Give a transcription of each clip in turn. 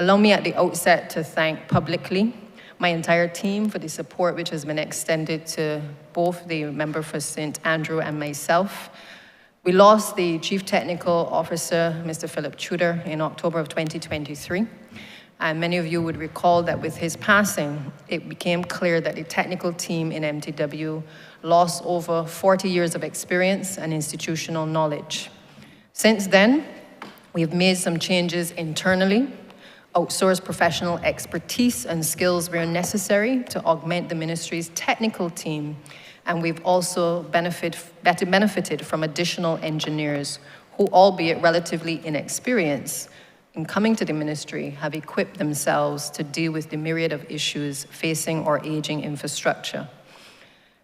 Allow me at the outset to thank publicly my entire team for the support which has been extended to both the member for St. Andrew and myself. We lost the Chief Technical Officer, Mr. Philip Tudor, in October of 2023. And many of you would recall that with his passing, it became clear that the technical team in MTW lost over 40 years of experience and institutional knowledge. Since then, we've made some changes internally, outsourced professional expertise and skills where necessary to augment the ministry's technical team, and we've also benefited from additional engineers who, albeit relatively inexperienced in coming to the ministry, have equipped themselves to deal with the myriad of issues facing our aging infrastructure.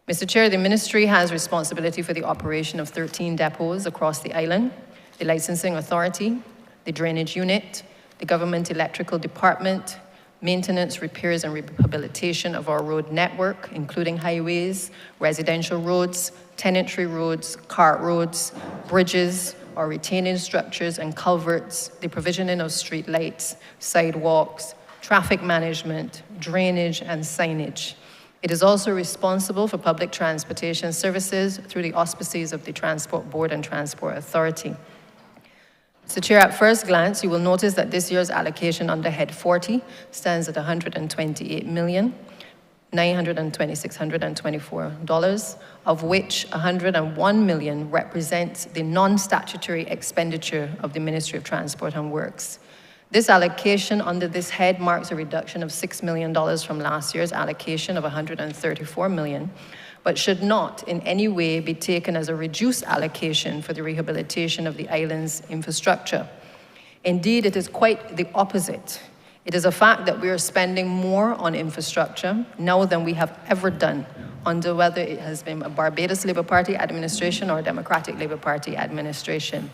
Mr. Chair, the ministry has responsibility for the operation of 13 depots across the island, the licensing authority, the drainage unit, the government electrical department, maintenance, repairs, and rehabilitation of our road network, including highways, residential roads, tenantry roads, cart roads, bridges, our retaining structures and culverts, the provisioning of street lights, sidewalks, traffic management, drainage, and signage. It is also responsible for public transportation services through the auspices of the Transport Board and Transport Authority. Mr. Chair, at first glance, you will notice that this year's allocation under Head 40 stands at $128,926,124, of which $101 million represents the non-statutory expenditure of the Ministry of Transport and Works. This allocation under this head marks a reduction of $6 million from last year's allocation of $134 million, but should not in any way be taken as a reduced allocation for the rehabilitation of the island's infrastructure. Indeed, it is quite the opposite. It is a fact that we are spending more on infrastructure now than we have ever done under whether it has been a Barbados Labour Party administration or a Democratic Labour Party administration.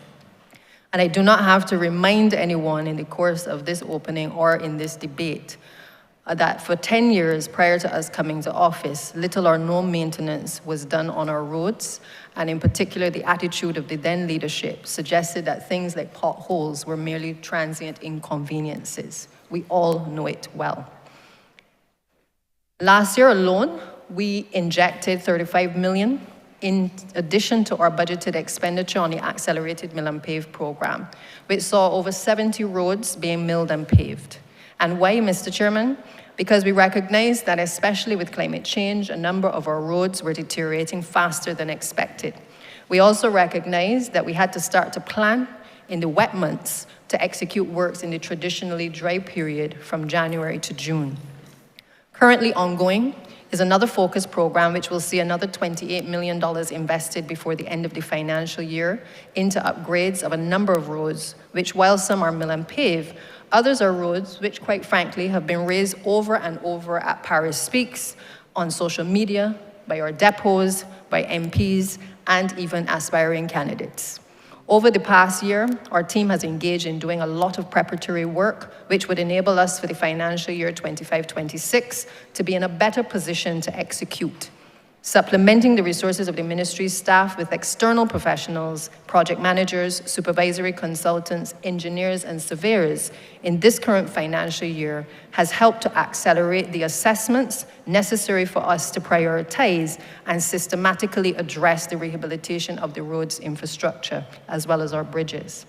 And I do not have to remind anyone in the course of this opening or in this debate that for 10 years prior to us coming to office, little or no maintenance was done on our roads, and in particular, the attitude of the then leadership suggested that things like potholes were merely transient inconveniences. We all know it well. Last year alone, we injected $35 million in addition to our budgeted expenditure on the Accelerated Mill and Pave program, which saw over 70 roads being milled and paved. And why, Mr. Chairman? Because we recognize that especially with climate change, a number of our roads were deteriorating faster than expected. We also recognize that we had to start to plan in the wet months to execute works in the traditionally dry period from January to June. Currently ongoing is another focus program which will see another $28 million invested before the end of the financial year into upgrades of a number of roads, which while some are mill and pave, others are roads which, quite frankly, have been raised over and over at Paris Speaks, on social media, by our depots, by MPs, and even aspiring candidates. Over the past year, our team has engaged in doing a lot of preparatory work, which would enable us for the financial year 25-26 to be in a better position to execute, supplementing the resources of the ministry's staff with external professionals, project managers, supervisory consultants, engineers, and surveyors in this current financial year has helped to accelerate the assessments necessary for us to prioritize and systematically address the rehabilitation of the roads infrastructure, as well as our bridges.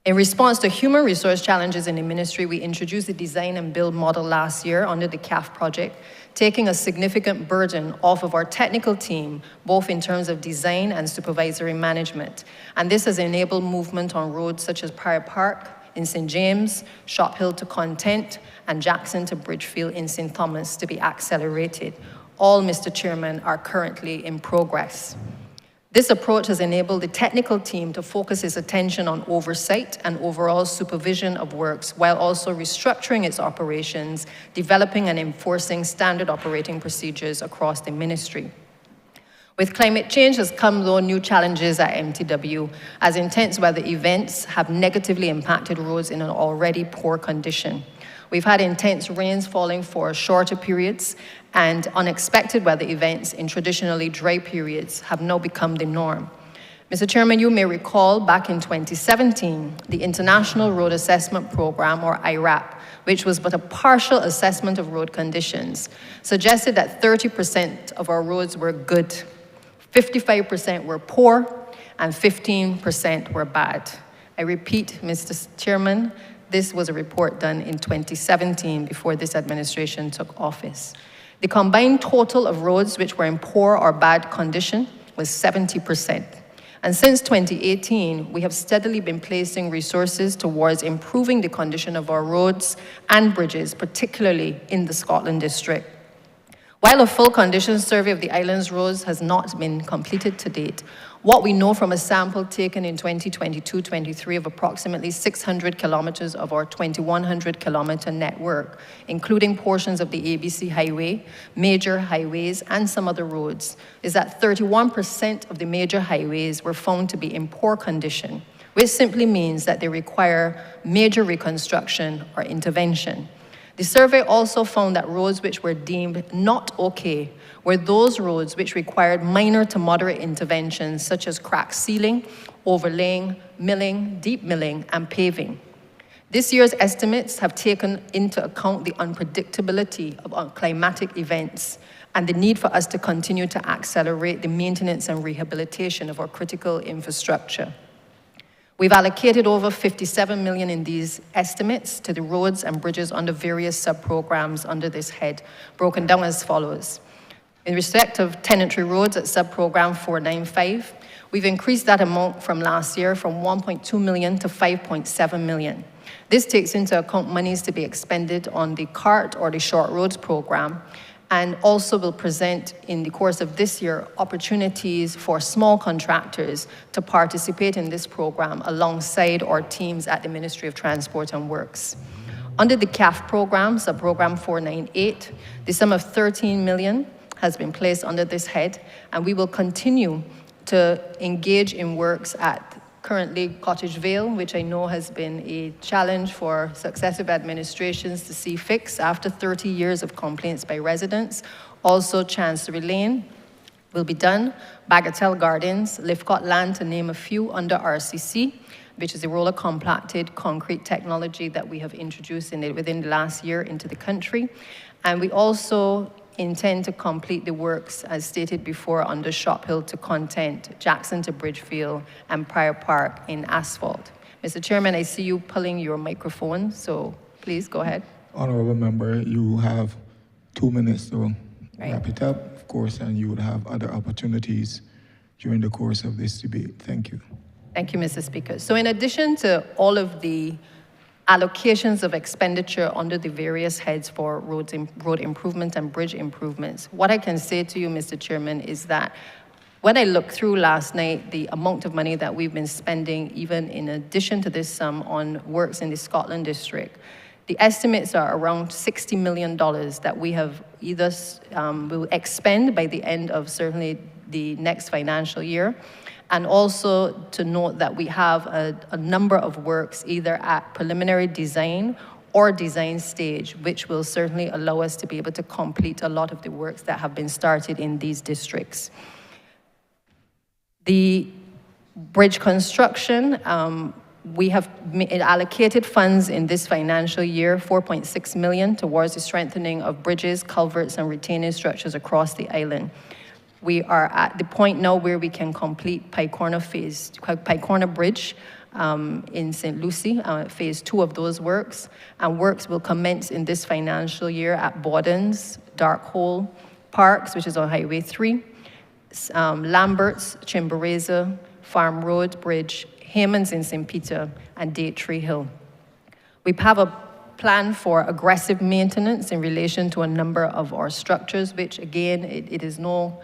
In response to human resource challenges in the ministry, we introduced the design and build model last year under the CAF project, taking a significant burden off of our technical team, both in terms of design and supervisory management. And this has enabled movement on roads such as Prior Park in St. James, Shop Hill to Content, and Jackson to Bridgefield in St. Thomas to be accelerated. All, Mr. Chairman, are currently in progress. This approach has enabled the technical team to focus its attention on oversight and overall supervision of works, while also restructuring its operations, developing and enforcing standard operating procedures across the ministry. With climate change has come, though, new challenges at MTW, as intense weather events have negatively impacted roads in an already poor condition. We've had intense rains falling for shorter periods, and unexpected weather events in traditionally dry periods have now become the norm. Mr. Chairman, you may recall back in 2017, the International Road Assessment Program, or IRAP, which was but a partial assessment of road conditions, suggested that 30% of our roads were good, 55% were poor, and 15% were bad. I repeat, Mr. Chairman, this was a report done in 2017 before this administration took office. The combined total of roads which were in poor or bad condition was 70%. And since 2018, we have steadily been placing resources towards improving the condition of our roads and bridges, particularly in the Scotland district. While a full condition survey of the island's roads has not been completed to date, what we know from a sample taken in 2022-23 of approximately 600 kilometers of our 2,100 kilometer network, including portions of the ABC Highway, major highways, and some other roads, is that 31% of the major highways were found to be in poor condition, which simply means that they require major reconstruction or intervention. The survey also found that roads which were deemed not okay were those roads which required minor to moderate interventions such as crack sealing, overlaying, milling, deep milling, and paving. This year's estimates have taken into account the unpredictability of climatic events and the need for us to continue to accelerate the maintenance and rehabilitation of our critical infrastructure. We've allocated over 57 million in these estimates to the roads and bridges under various sub-programs under this head, broken down as follows. In respect of tenantry roads at sub-program 495, we've increased that amount from last year from 1.2 million to 5.7 million. This takes into account monies to be expended on the CART or the Short Roads program, and also will present in the course of this year opportunities for small contractors to participate in this program alongside our teams at the Ministry of Transport and Works. Under the CAF program, sub-program 498, the sum of 13 million has been placed under this head, and we will continue to engage in works at currently Cottage Vale, which I know has been a challenge for successive administrations to see fixed after 30 years of complaints by residents. Also, Chancery Lane will be done, Bagatelle Gardens, Lifcott Land, to name a few, under RCC, which is a roller compacted concrete technology that we have introduced within the last year into the country. And we also intend to complete the works, as stated before, under Shop Hill to Content, Jackson to Bridgefield, and Prior Park in asphalt. Mr. Chairman, I see you pulling your microphone, so please go ahead. Honourable member, you have 2 minutes to wrap it up, of course, and you would have other opportunities during the course of this debate. Thank you. Thank you, Mr. Speaker. So in addition to all of the allocations of expenditure under the various heads for road improvement and bridge improvements, what I can say to you, Mr. Chairman, is that when I looked through last night the amount of money that we've been spending, even in addition to this sum, on works in the Scotland district, the estimates are around $60 million that we have either will expend by the end of certainly the next financial year. And also to note that we have a number of works either at preliminary design or design stage, which will certainly allow us to be able to complete a lot of the works that have been started in these districts. The bridge construction, we have allocated funds in this financial year, 4.6 million, towards the strengthening of bridges, culverts, and retaining structures across the island. We are at the point now where we can complete Pike Corner Bridge in St. Lucie, phase 2 of those works. And works will commence in this financial year at Bordens, Dark Hole Parks, which is on Highway 3, Lambert's, Chimborazo, Farm Road Bridge, Haymans in St. Peter, and Datetree Hill. We have a plan for aggressive maintenance in relation to a number of our structures, which again, it is no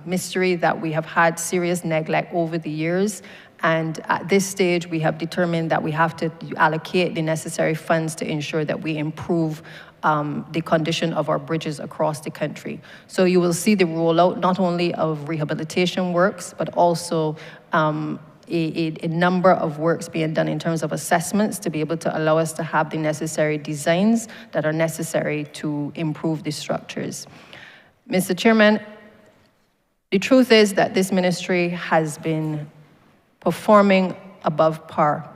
mystery that we have had serious neglect over the years. And at this stage, we have determined that we have to allocate the necessary funds to ensure that we improve the condition of our bridges across the country. So you will see the rollout not only of rehabilitation works, but also a number of works being done in terms of assessments to be able to allow us to have the necessary designs that are necessary to improve the structures. Mr. Chairman, The truth is that this ministry has been performing above par.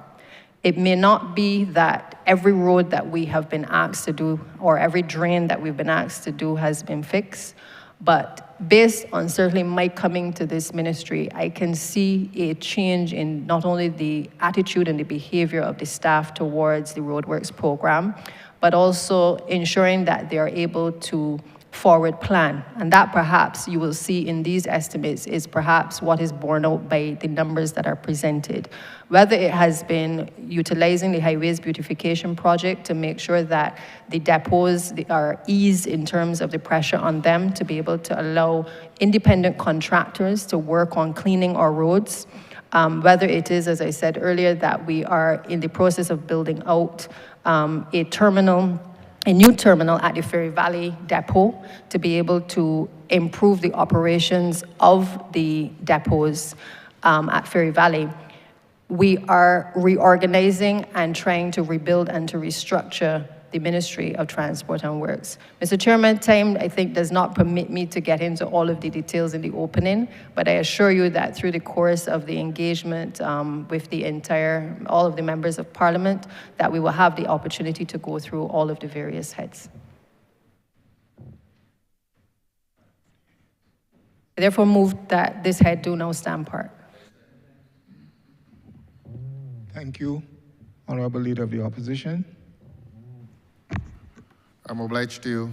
It may not be that every road that we have been asked to do or every drain that we've been asked to do has been fixed, but based on certainly my coming to this ministry, I can see a change in not only the attitude and the behavior of the staff towards the roadworks program, but also ensuring that they are able to forward plan. And that perhaps you will see in these estimates is perhaps what is borne out by the numbers that are presented. Whether it has been utilizing the highways beautification project to make sure that the depots are eased in terms of the pressure on them to be able to allow independent contractors to work on cleaning our roads. Whether it is, as I said earlier, that we are in the process of building out a new terminal at the Ferry Valley depot to be able to improve the operations of the depots at Ferry Valley. We are reorganizing and trying to rebuild and to restructure the Ministry of Transport and Works. Mr. Chairman, time, I think, does not permit me to get into all of the details in the opening, but I assure you that through the course of the engagement with all of the members of Parliament, that we will have the opportunity to go through all of the various heads. I therefore move that this head do now stand part. Thank you, Honourable Leader of the Opposition. I'm obliged to you,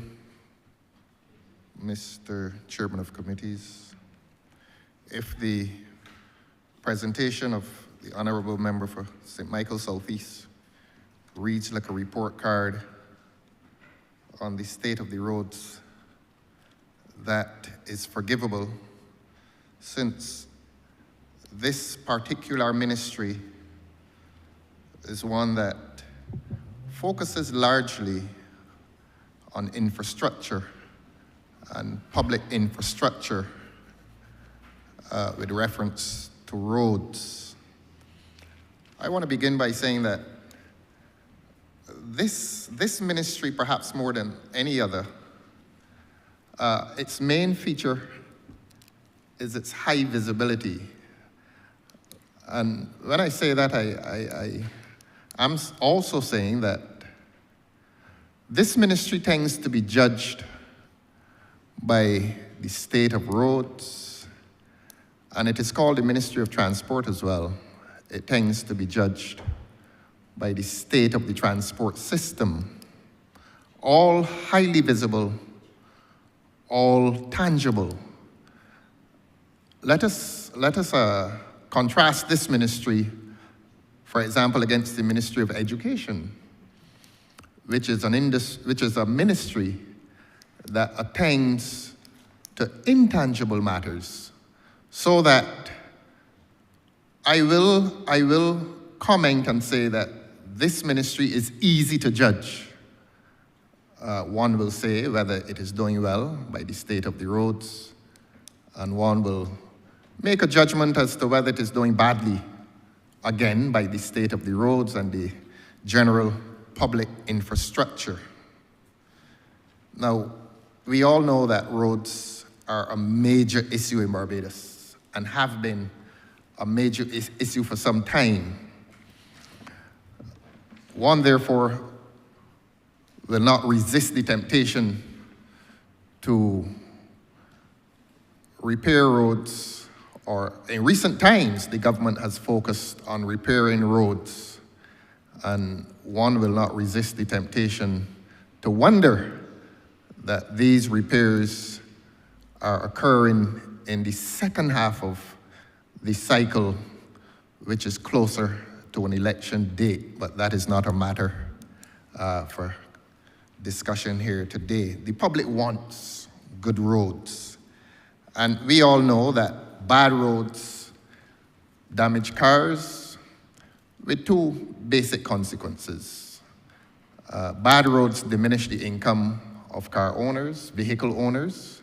Mr. Chairman of Committees. If the presentation of the Honourable Member for St. Michael Southeast reads like a report card on the state of the roads, that is forgivable, since this particular ministry is one that focuses largely on infrastructure and public infrastructure with reference to roads. I want to begin by saying that this ministry, perhaps more than any other, its main feature is its high visibility. And when I say that, I'm also saying that this ministry tends to be judged by the state of roads, and it is called the Ministry of Transport as well. It tends to be judged by the state of the transport system. All highly visible, all tangible. Let us contrast this ministry, for example, against the Ministry of Education, which is a ministry that attends to intangible matters, so that I will comment and say that this ministry is easy to judge. One will say whether it is doing well by the state of the roads, and one will make a judgment as to whether it is doing badly, again, by the state of the roads and the general public infrastructure. Now, we all know that roads are a major issue in Barbados and have been a major issue for some time. One, therefore, will not resist the temptation to repair roads, or in recent times, the government has focused on repairing roads, and one will not resist the temptation to wonder that these repairs are occurring in the second half of the cycle, which is closer to an election date, but that is not a matter for discussion here today. The public wants good roads, and we all know that bad roads damage cars with two basic consequences. Bad roads diminish the income of car owners, vehicle owners,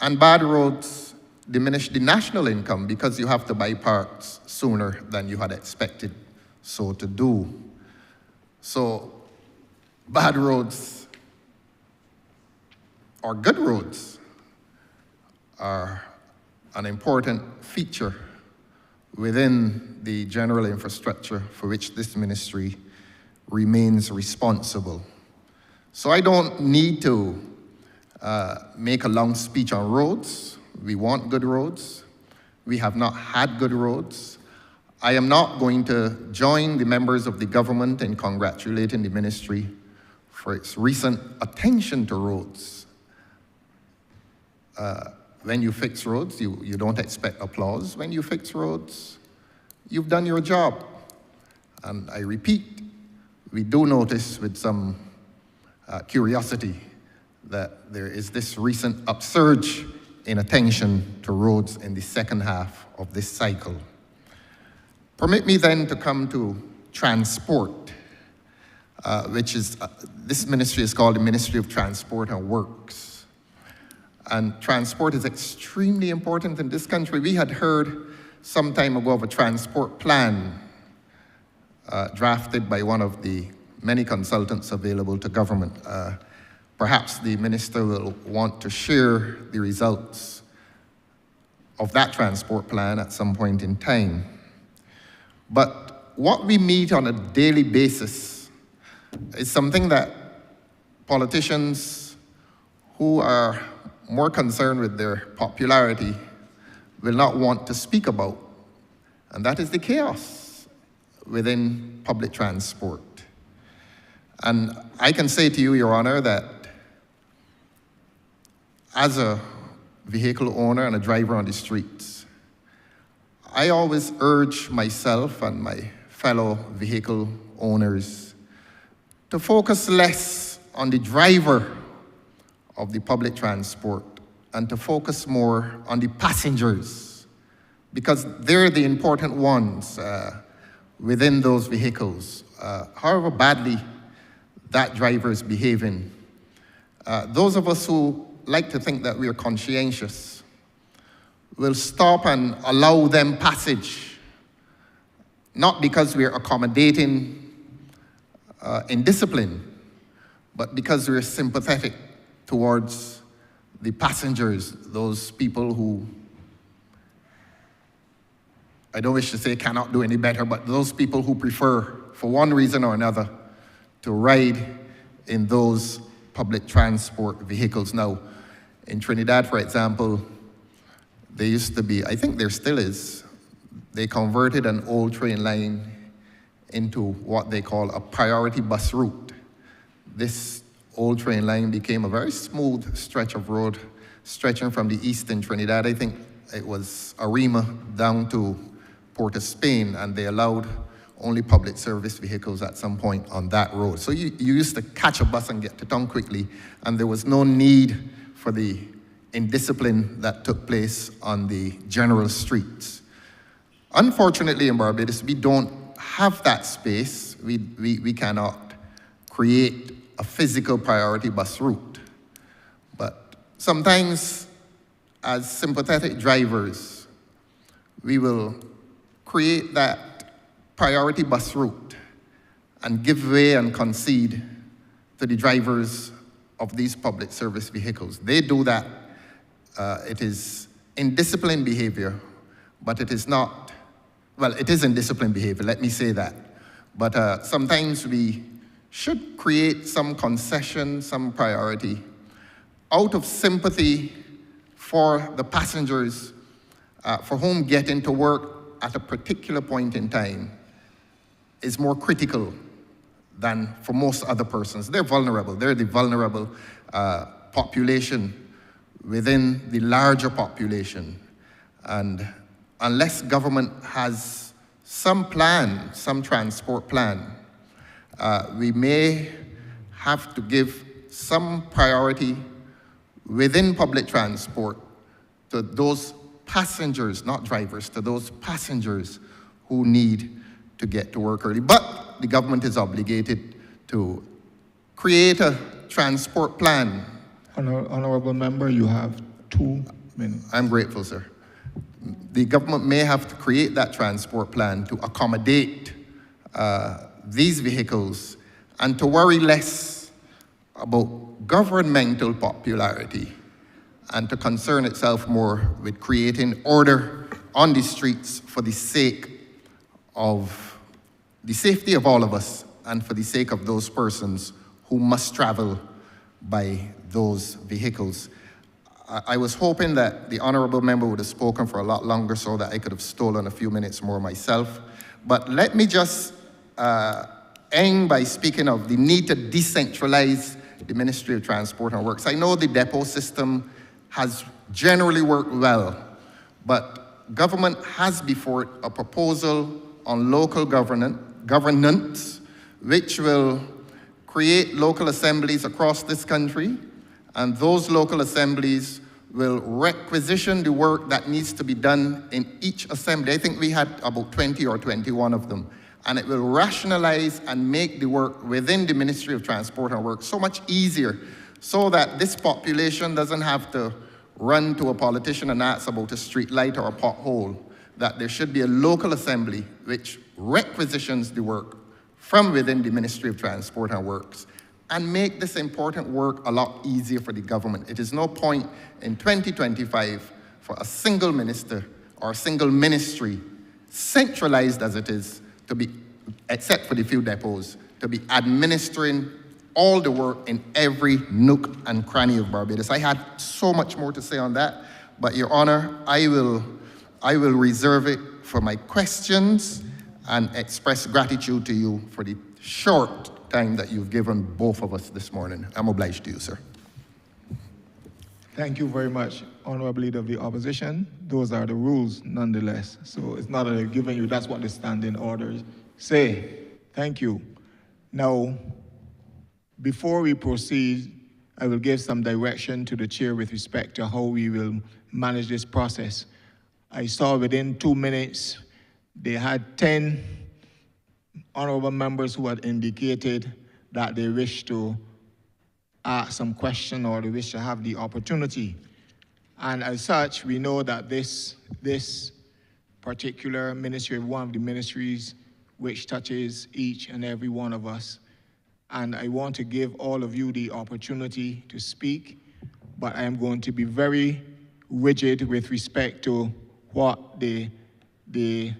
and bad roads diminish the national income because you have to buy parts sooner than you had expected so to do. So bad roads or good roads are an important feature within the general infrastructure for which this ministry remains responsible. So I don't need to make a long speech on roads. We want good roads. We have not had good roads. I am not going to join the members of the government in congratulating the ministry for its recent attention to roads. When you fix roads, you don't expect applause. When you fix roads, you've done your job. And I repeat, we do notice with some curiosity that there is this recent upsurge in attention to roads in the second half of this cycle. Permit me then to come to transport, which is, this ministry is called the Ministry of Transport and Works. And transport is extremely important in this country. We had heard some time ago of a transport plan drafted by one of the many consultants available to government. Perhaps the minister will want to share the results of that transport plan at some point in time. But what we meet on a daily basis is something that politicians who are more concerned with their popularity will not want to speak about, and that is the chaos within public transport. And I can say to you, Your Honor, that as a vehicle owner and a driver on the streets, I always urge myself and my fellow vehicle owners to focus less on the driver of the public transport and to focus more on the passengers, because they're the important ones within those vehicles. However badly that driver is behaving, those of us who like to think that we are conscientious will stop and allow them passage, not because we are accommodating indiscipline, but because we're sympathetic towards the passengers, those people who, I don't wish to say cannot do any better, but those people who prefer, for one reason or another, to ride in those public transport vehicles. Now, in Trinidad, for example, there used to be, I think there still is, they converted an old train line into what they call a priority bus route. This old train line became a very smooth stretch of road stretching from the eastern Trinidad. I think it was Arima down to Port of Spain, and they allowed only public service vehicles at some point on that road. So you used to catch a bus and get to town quickly, and there was no need for the indiscipline that took place on the general streets. Unfortunately, in Barbados, we don't have that space. We cannot create a physical priority bus route. But sometimes, as sympathetic drivers, we will create that priority bus route and give way and concede to the drivers of these public service vehicles. They do that. It is indisciplined behavior, but it is not, well, it is indisciplined behavior, let me say that. But sometimes we should create some concession, some priority, out of sympathy for the passengers for whom getting to work at a particular point in time is more critical than for most other persons. They're vulnerable. They're the vulnerable population within the larger population. And unless government has some plan, some transport plan, we may have to give some priority within public transport to those passengers, not drivers, to those passengers who need to get to work early. But the government is obligated to create a transport plan. Honourable Member, you have 2 minutes. I'm grateful, sir. The government may have to create that transport plan to accommodate these vehicles and to worry less about governmental popularity and to concern itself more with creating order on the streets for the sake of the safety of all of us and for the sake of those persons who must travel by those vehicles. I was hoping that the honourable member would have spoken for a lot longer so that I could have stolen a few minutes more myself. But let me just end by speaking of the need to decentralize the Ministry of Transport and Works. I know the depot system has generally worked well, but government has before it a proposal on local governance, which will create local assemblies across this country, and those local assemblies will requisition the work that needs to be done in each assembly. I think we had about 20 or 21 of them. And it will rationalize and make the work within the Ministry of Transport and Works so much easier, so that this population doesn't have to run to a politician and ask about a street light or a pothole, that there should be a local assembly which requisitions the work from within the Ministry of Transport and Works and make this important work a lot easier for the government. It is no point in 2025 for a single minister or a single ministry, centralized as it is, to be, except for the few depots, to be administering all the work in every nook and cranny of Barbados. I had so much more to say on that, but Your Honor, I will reserve it for my questions and express gratitude to you for the short time that you've given both of us this morning. I'm obliged to you, sir. Thank you very much, Honourable Leader of the Opposition. Those are the rules nonetheless. So it's not that I've given you, that's what the standing orders say. Thank you. Now, before we proceed, I will give some direction to the chair with respect to how we will manage this process. I saw within 2 minutes, they had 10 honourable members who had indicated that they wish to ask some question or they wish to have the opportunity. And as such, we know that this particular ministry is one of the ministries which touches each and every one of us. And I want to give all of you the opportunity to speak, but I am going to be very rigid with respect to what the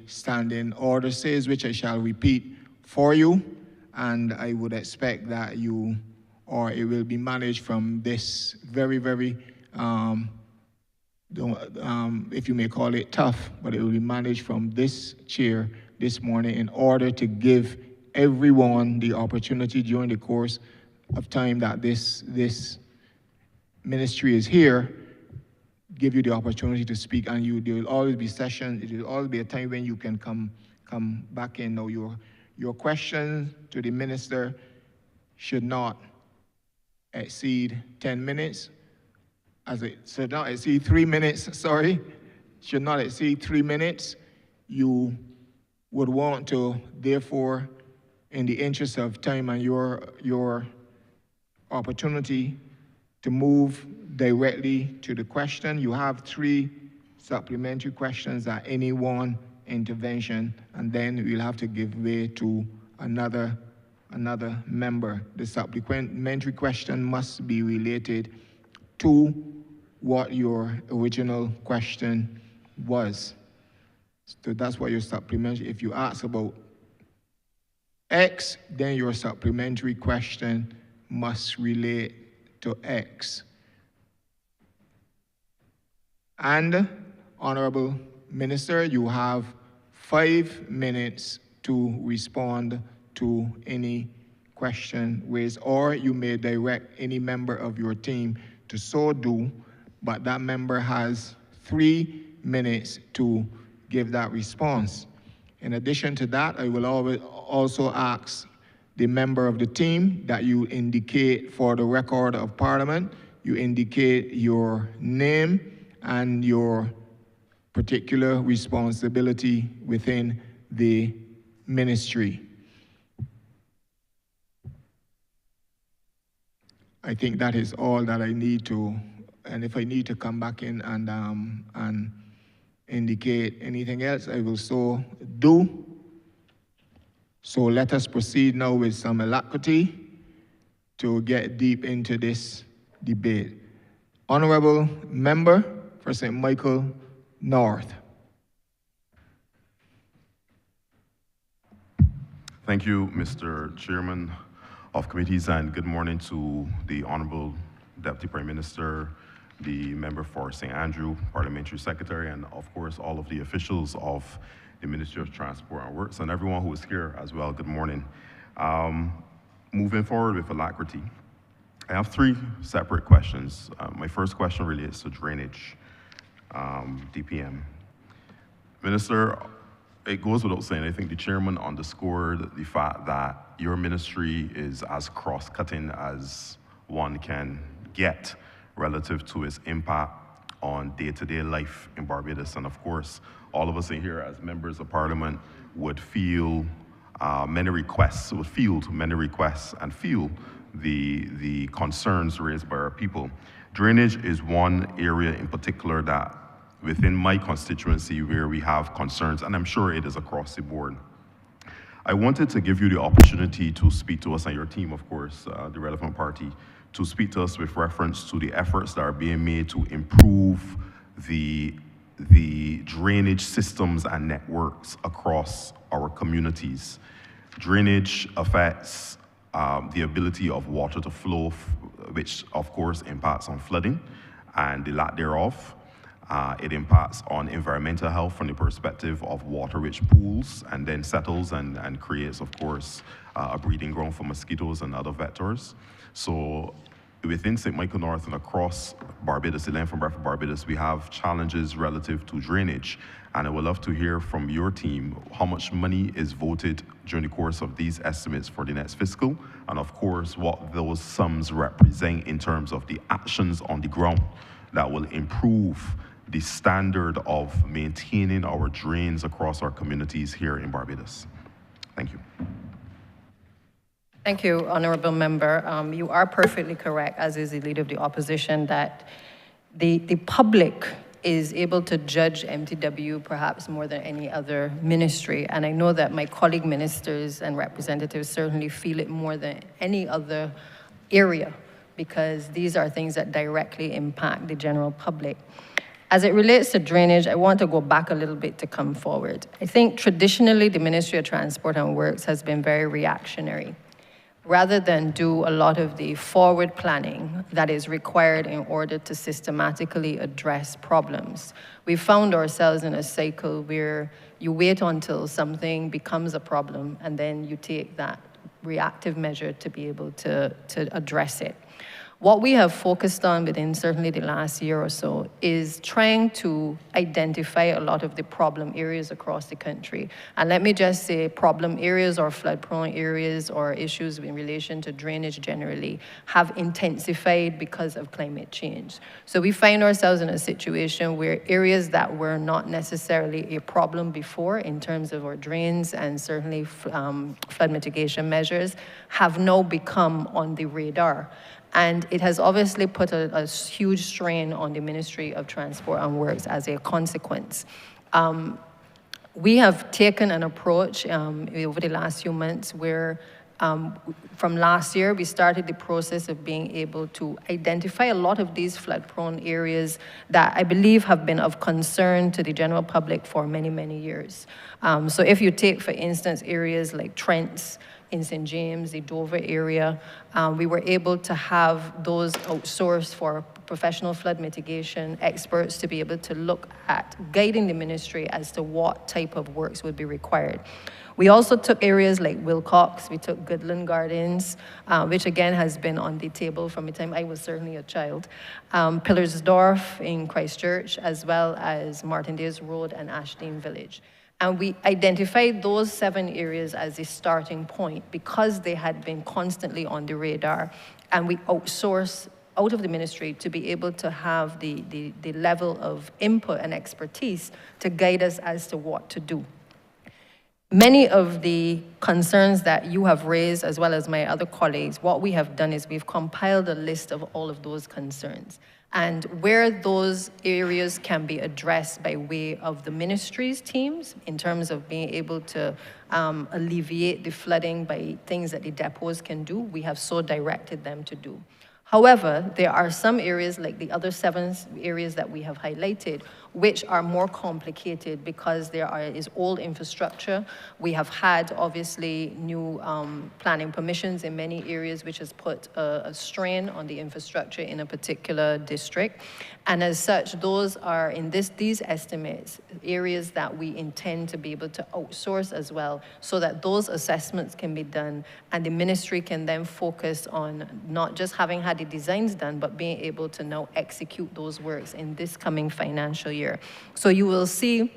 standing order says, which I shall repeat for you. And I would expect that you, or it will be managed from this very, very, if you may call it tough, but it will be managed from this chair this morning in order to give everyone the opportunity during the course of time that this ministry is here, give you the opportunity to speak, and there will always be sessions, it will always be a time when you can come back in. Now, your question to the minister should not exceed 10 minutes, should not exceed 3 minutes, sorry, should not exceed 3 minutes. You would want to, therefore, in the interest of time and your opportunity, to move directly to the question. You have 3 supplementary questions at any one intervention, and then we'll have to give way to another member. The supplementary question must be related to what your original question was. So that's what your supplementary, if you ask about X, then your supplementary question must relate to X. And, Honourable Minister, you have 5 minutes to respond to any question raised, or you may direct any member of your team to so do, but that member has 3 minutes to give that response. In addition to that, I will also ask the member of the team that you indicate for the record of Parliament, you indicate your name and your particular responsibility within the ministry. I think that is all that I need to, and if I need to come back in and indicate anything else, I will so do. So let us proceed now with some alacrity to get deep into this debate. Honourable Member for St. Michael North. Thank you, Mr. Chairman of Committees, and good morning to the Honourable Deputy Prime Minister, the member for St. Andrew, Parliamentary Secretary, and of course, all of the officials of the Ministry of Transport and Works, and everyone who is here as well. Good morning. Moving forward with alacrity, I have three separate questions. My first question relates to drainage, DPM. Minister, it goes without saying, I think the chairman underscored the fact that your ministry is as cross-cutting as one can get relative to its impact on day-to-day life in Barbados. And of course, all of us in here as members of parliament would feel many requests and feel the concerns raised by our people. Drainage is one area in particular that within my constituency where we have concerns, and I'm sure it is across the board. I wanted to give you the opportunity to speak to us and your team, of course, the relevant party, to speak to us with reference to the efforts that are being made to improve the drainage systems and networks across our communities. Drainage affects the ability of water to flow, which of course impacts on flooding and the lack thereof. It impacts on environmental health from the perspective of water-rich pools and then settles and creates, of course, a breeding ground for mosquitoes and other vectors. So within St. Michael North and across Barbados, the length and breadth of Barbados, we have challenges relative to drainage. And I would love to hear from your team how much money is voted during the course of these estimates for the next fiscal, and of course, what those sums represent in terms of the actions on the ground that will improve the standard of maintaining our drains across our communities here in Barbados. Thank you. Thank you, Honourable Member. You are perfectly correct, as is the Leader of the Opposition, that the public is able to judge MTW perhaps more than any other ministry. And I know that my colleague ministers and representatives certainly feel it more than any other area, because these are things that directly impact the general public. As it relates to drainage, I want to go back a little bit to come forward. I think traditionally the Ministry of Transport and Works has been very reactionary, rather than do a lot of the forward planning that is required in order to systematically address problems. We found ourselves in a cycle where you wait until something becomes a problem and then you take that reactive measure to be able to address it. What we have focused on within certainly the last year or so is trying to identify a lot of the problem areas across the country. And let me just say, problem areas or flood-prone areas or issues in relation to drainage generally have intensified because of climate change. So we find ourselves in a situation where areas that were not necessarily a problem before in terms of our drains and certainly flood mitigation measures have now become on the radar. And it has obviously put a huge strain on the Ministry of Transport and Works as a consequence. We have taken an approach over the last few months where from last year, we started the process of being able to identify a lot of these flood-prone areas that I believe have been of concern to the general public for many, many years. So if you take, for instance, areas like Trents, in St. James, the Dover area, we were able to have those outsourced for professional flood mitigation experts to be able to look at guiding the ministry as to what type of works would be required. We also took areas like Wilcox, we took Goodland Gardens, which again has been on the table from the time I was certainly a child, Pillarsdorf in Christchurch, as well as Martindale's Road and Ashdean Village. And we identified those 7 areas as a starting point because they had been constantly on the radar. And we outsourced out of the ministry to be able to have the level of input and expertise to guide us as to what to do. Many of the concerns that you have raised, as well as my other colleagues, what we have done is we've compiled a list of all of those concerns. And where those areas can be addressed by way of the ministry's teams in terms of being able to alleviate the flooding by things that the depots can do, we have so directed them to do. However, there are some areas, like the other 7 areas that we have highlighted, which are more complicated because there is old infrastructure. We have had, obviously, new planning permissions in many areas, which has put a strain on the infrastructure in a particular district. And as such, those are, in these estimates, areas that we intend to be able to outsource as well, so that those assessments can be done, and the ministry can then focus on not just having had the designs done, but being able to now execute those works in this coming financial year. So you will see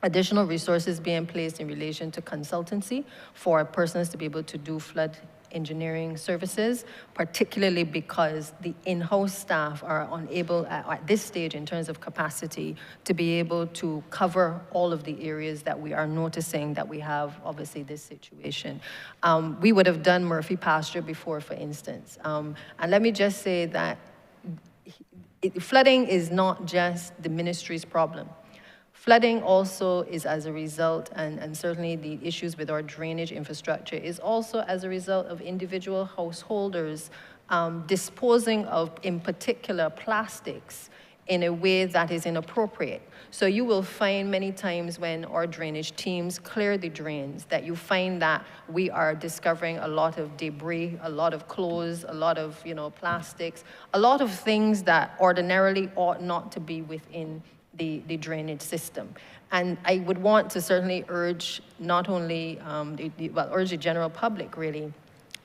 additional resources being placed in relation to consultancy for persons to be able to do flood engineering services, particularly because the in-house staff are unable at this stage in terms of capacity to be able to cover all of the areas that we are noticing that we have, obviously, this situation. We would have done Murphy Pasture before, for instance. And let me just say that flooding is not just the ministry's problem. Flooding also is as a result, and certainly the issues with our drainage infrastructure is also as a result of individual householders disposing of, in particular, plastics in a way that is inappropriate. So you will find many times when our drainage teams clear the drains that you find that we are discovering a lot of debris, a lot of clothes, a lot of plastics, a lot of things that ordinarily ought not to be within the drainage system. And I would want to certainly urge not only, urge the general public really,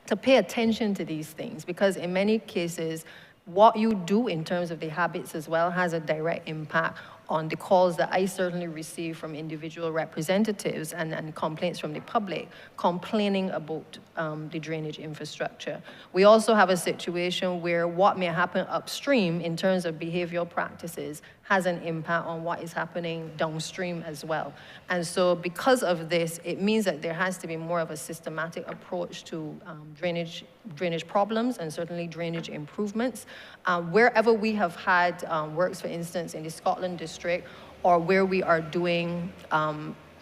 to pay attention to these things, because in many cases, what you do in terms of the habits as well has a direct impact on the calls that I certainly receive from individual representatives and complaints from the public complaining about the drainage infrastructure. We also have a situation where what may happen upstream in terms of behavioral practices has an impact on what is happening downstream as well. And so because of this, it means that there has to be more of a systematic approach to drainage problems and certainly drainage improvements. Wherever we have had works, for instance, in the Scotland district, or where we are doing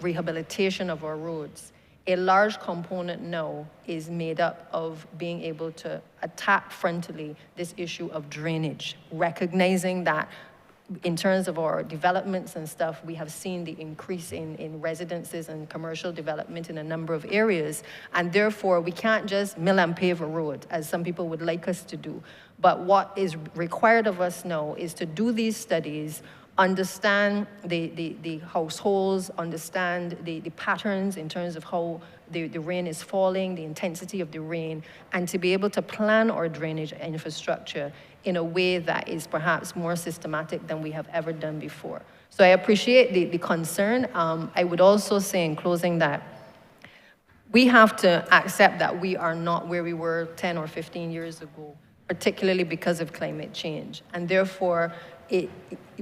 rehabilitation of our roads, a large component now is made up of being able to attack frontally this issue of drainage, recognizing that in terms of our developments and stuff, we have seen the increase in residences and commercial development in a number of areas. And therefore, we can't just mill and pave a road, as some people would like us to do. But what is required of us now is to do these studies, understand the households, understand the patterns in terms of how the rain is falling, the intensity of the rain, and to be able to plan our drainage infrastructure in a way that is perhaps more systematic than we have ever done before. So I appreciate the concern. I would also say in closing that we have to accept that we are not where we were 10 or 15 years ago, particularly because of climate change. And therefore,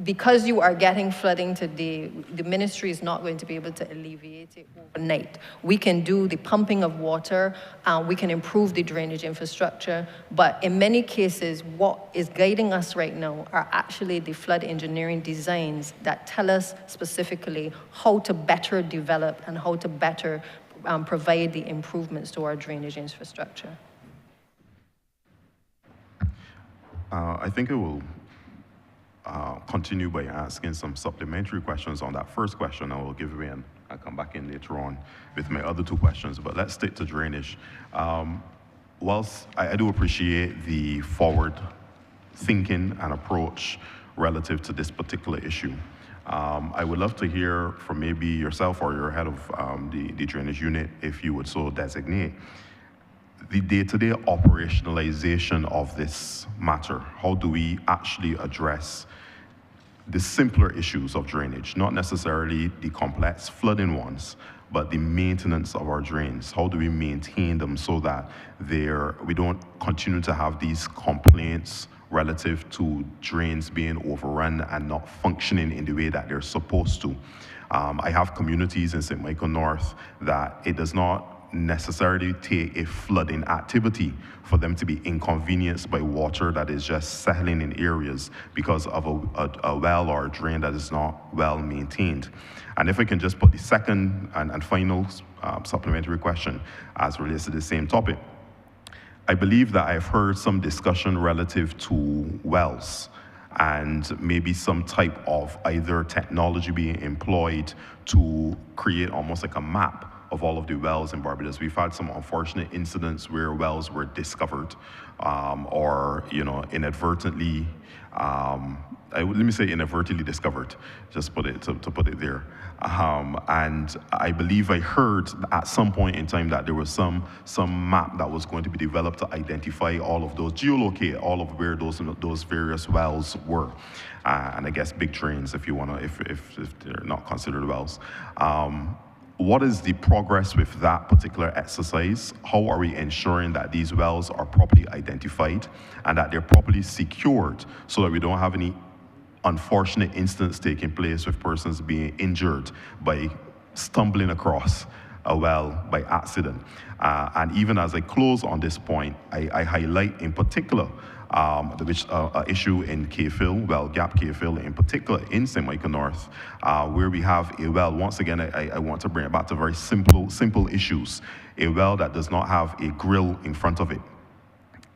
because you are getting flooding today, the ministry is not going to be able to alleviate it overnight. We can do the pumping of water, we can improve the drainage infrastructure, but in many cases, what is guiding us right now are actually the flood engineering designs that tell us specifically how to better develop and how to better provide the improvements to our drainage infrastructure. I think I will continue by asking some supplementary questions on that first question. I will give way and I'll come back in later on with my other 2 questions, but let's stick to drainage. Whilst I do appreciate the forward thinking and approach relative to this particular issue, I would love to hear from maybe yourself or your head of the drainage unit, if you would so designate, the day-to-day operationalization of this matter. How do we actually address the simpler issues of drainage, not necessarily the complex flooding ones, but the maintenance of our drains? How do we maintain them so that we don't continue to have these complaints relative to drains being overrun and not functioning in the way that they're supposed to? I have communities in St. Michael North that it does not necessarily take a flooding activity for them to be inconvenienced by water that is just settling in areas because of a well or a drain that is not well maintained. And if I can just put the second and final supplementary question as relates to the same topic. I believe that I've heard some discussion relative to wells and maybe some type of either technology being employed to create almost like a map of all of the wells in Barbados. We've had some unfortunate incidents where wells were discovered or, inadvertently, let me say inadvertently discovered, just put it to put it there. And I believe I heard at some point in time that there was some map that was going to be developed to identify all of those, geolocate all of where those various wells were. And I guess big drains, if you want to, if they're not considered wells. What is the progress with that particular exercise? How are we ensuring that these wells are properly identified and that they're properly secured so that we don't have any unfortunate incidents taking place with persons being injured by stumbling across a well by accident? And even as I close on this point, I highlight in particular the issue in K-Fill, well, Gap K-Fill in particular in St. Michael North, where we have a well. Once again, I want to bring it back to very simple issues. A well that does not have a grill in front of it.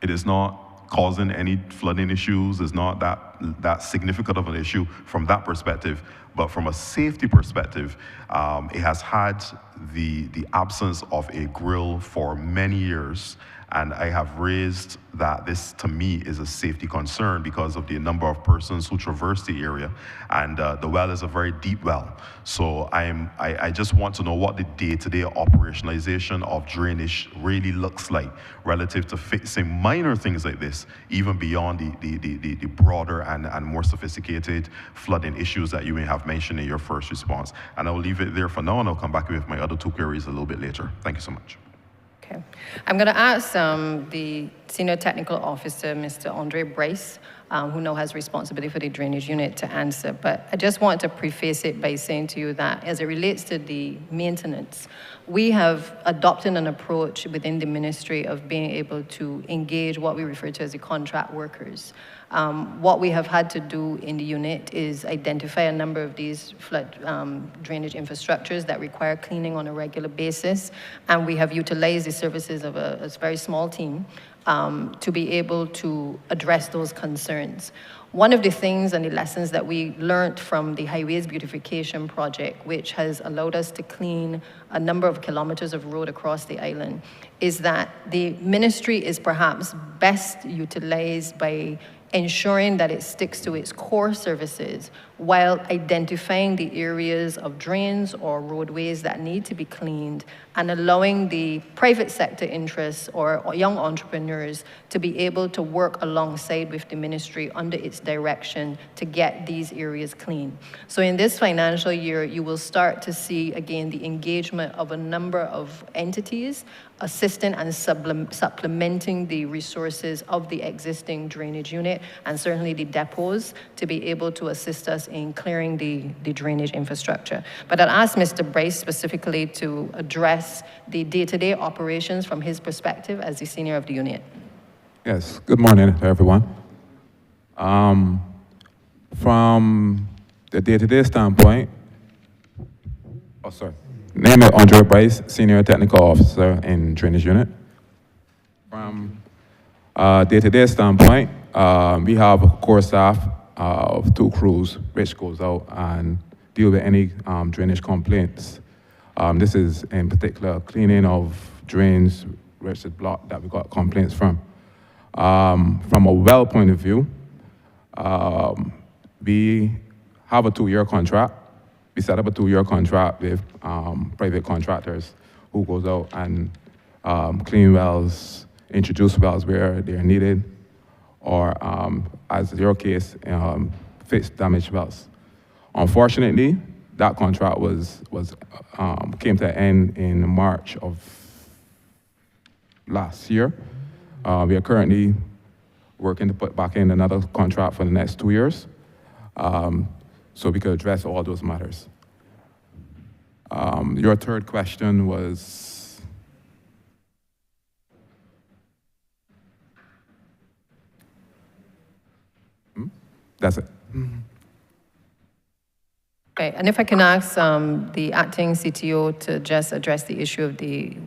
It is not causing any flooding issues, is not that significant of an issue from that perspective. But from a safety perspective, it has had the absence of a grill for many years. And I have raised that this, to me, is a safety concern because of the number of persons who traverse the area. And the well is a very deep well. So I just want to know what the day-to-day operationalization of drainage really looks like relative to fixing minor things like this, even beyond the broader and more sophisticated flooding issues that you may have mentioned in your first response. And I will leave it there for now, and I'll come back with my other two queries a little bit later. Thank you so much. Okay. I'm going to ask the Senior Technical Officer, Mr. Andre Bryce, who now has responsibility for the drainage unit, to answer. But I just want to preface it by saying to you that as it relates to the maintenance, we have adopted an approach within the ministry of being able to engage what we refer to as the contract workers. What we have had to do in the unit is identify a number of these flood drainage infrastructures that require cleaning on a regular basis, and we have utilized the services of a very small team to be able to address those concerns. One of the things and the lessons that we learned from the Highways Beautification Project, which has allowed us to clean a number of kilometers of road across the island, is that the ministry is perhaps best utilized by ensuring that it sticks to its core services while identifying the areas of drains or roadways that need to be cleaned and allowing the private sector interests or young entrepreneurs to be able to work alongside with the ministry under its direction to get these areas clean. So in this financial year, you will start to see, again, the engagement of a number of entities assisting and supplementing the resources of the existing drainage unit and certainly the depots to be able to assist us in clearing the drainage infrastructure. But I'll ask Mr. Bryce specifically to address the day-to-day operations from his perspective as the senior of the unit. Yes, good morning to everyone. From the day-to-day standpoint, name is Andre Bryce, Senior Technical Officer in Drainage Unit. From day-to-day standpoint, we have a core staff of 2 crews which goes out and deal with any drainage complaints. This is in particular cleaning of drains which is blocked that we got complaints from. From a well point of view, we have a 2-year contract. We set up a 2-year contract with private contractors who goes out and clean wells, introduce wells where they're needed, or as in your case, fix damaged wells. Unfortunately, that contract came to an end in March of last year. We are currently working to put back in another contract for the next 2 years, so we could address all those matters. Your third question was? That's it. Okay, and if I can ask the acting CTO to just address the issue of the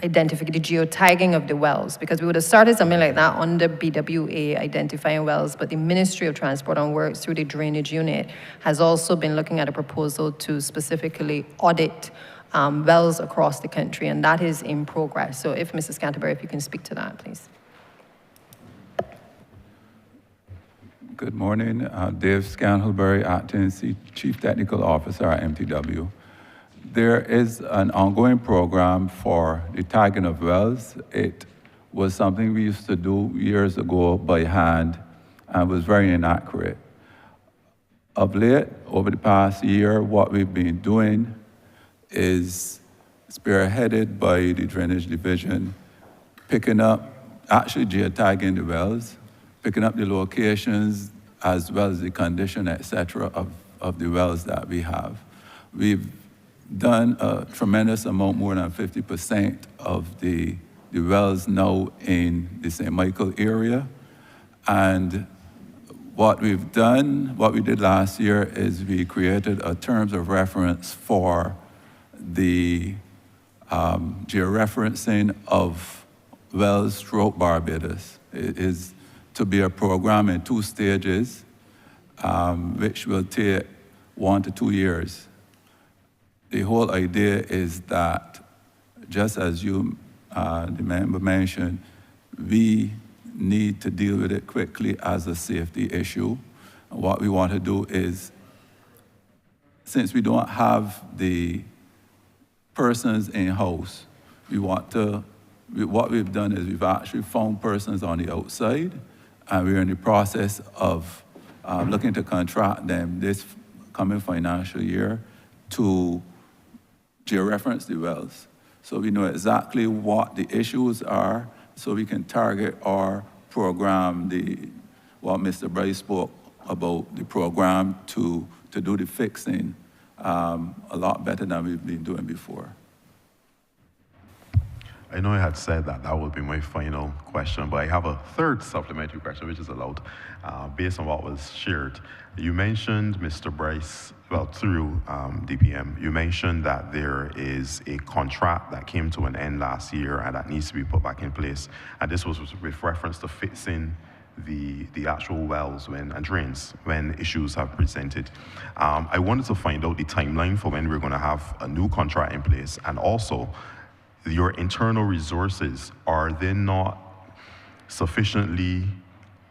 identify the geotagging of the wells, because we would have started something like that under BWA, identifying wells, but the Ministry of Transport and Works through the drainage unit has also been looking at a proposal to specifically audit wells across the country, and that is in progress. So if Mrs. Canterbury, if you can speak to that, please. Good morning, Dave Scantlebury, Acting Chief Technical Officer at MTW. There is an ongoing program for the tagging of wells. It was something we used to do years ago by hand and was very inaccurate. Of late, over the past year, what we've been doing is spearheaded by the Drainage Division, picking up, actually geotagging the wells, picking up the locations as well as the condition, et cetera, of the wells that we have. We've done a tremendous amount, more than 50% of the wells now in the St. Michael area. And what we've done, what we did last year is we created a terms of reference for the georeferencing of wells stroke Barbados. It is to be a program in 2 stages, which will take 1 to 2 years. The whole idea is that, just as you, the member mentioned, we need to deal with it quickly as a safety issue. And what we want to do is, since we don't have the persons in-house, what we've done is we've actually found persons on the outside, and we're in the process of looking to contract them this coming financial year to georeference the wells. So we know exactly what the issues are, so we can target our program, what Mr. Bryce spoke about, the program to do the fixing a lot better than we've been doing before. I know I had said that that would be my final question, but I have a third supplementary question, which is allowed, based on what was shared. You mentioned, Mr. Bryce, well, through DPM, you mentioned that there is a contract that came to an end last year and that needs to be put back in place. And this was with reference to fixing the actual wells and drains when issues have presented. I wanted to find out the timeline for when we're going to have a new contract in place, and also your internal resources, are they not sufficiently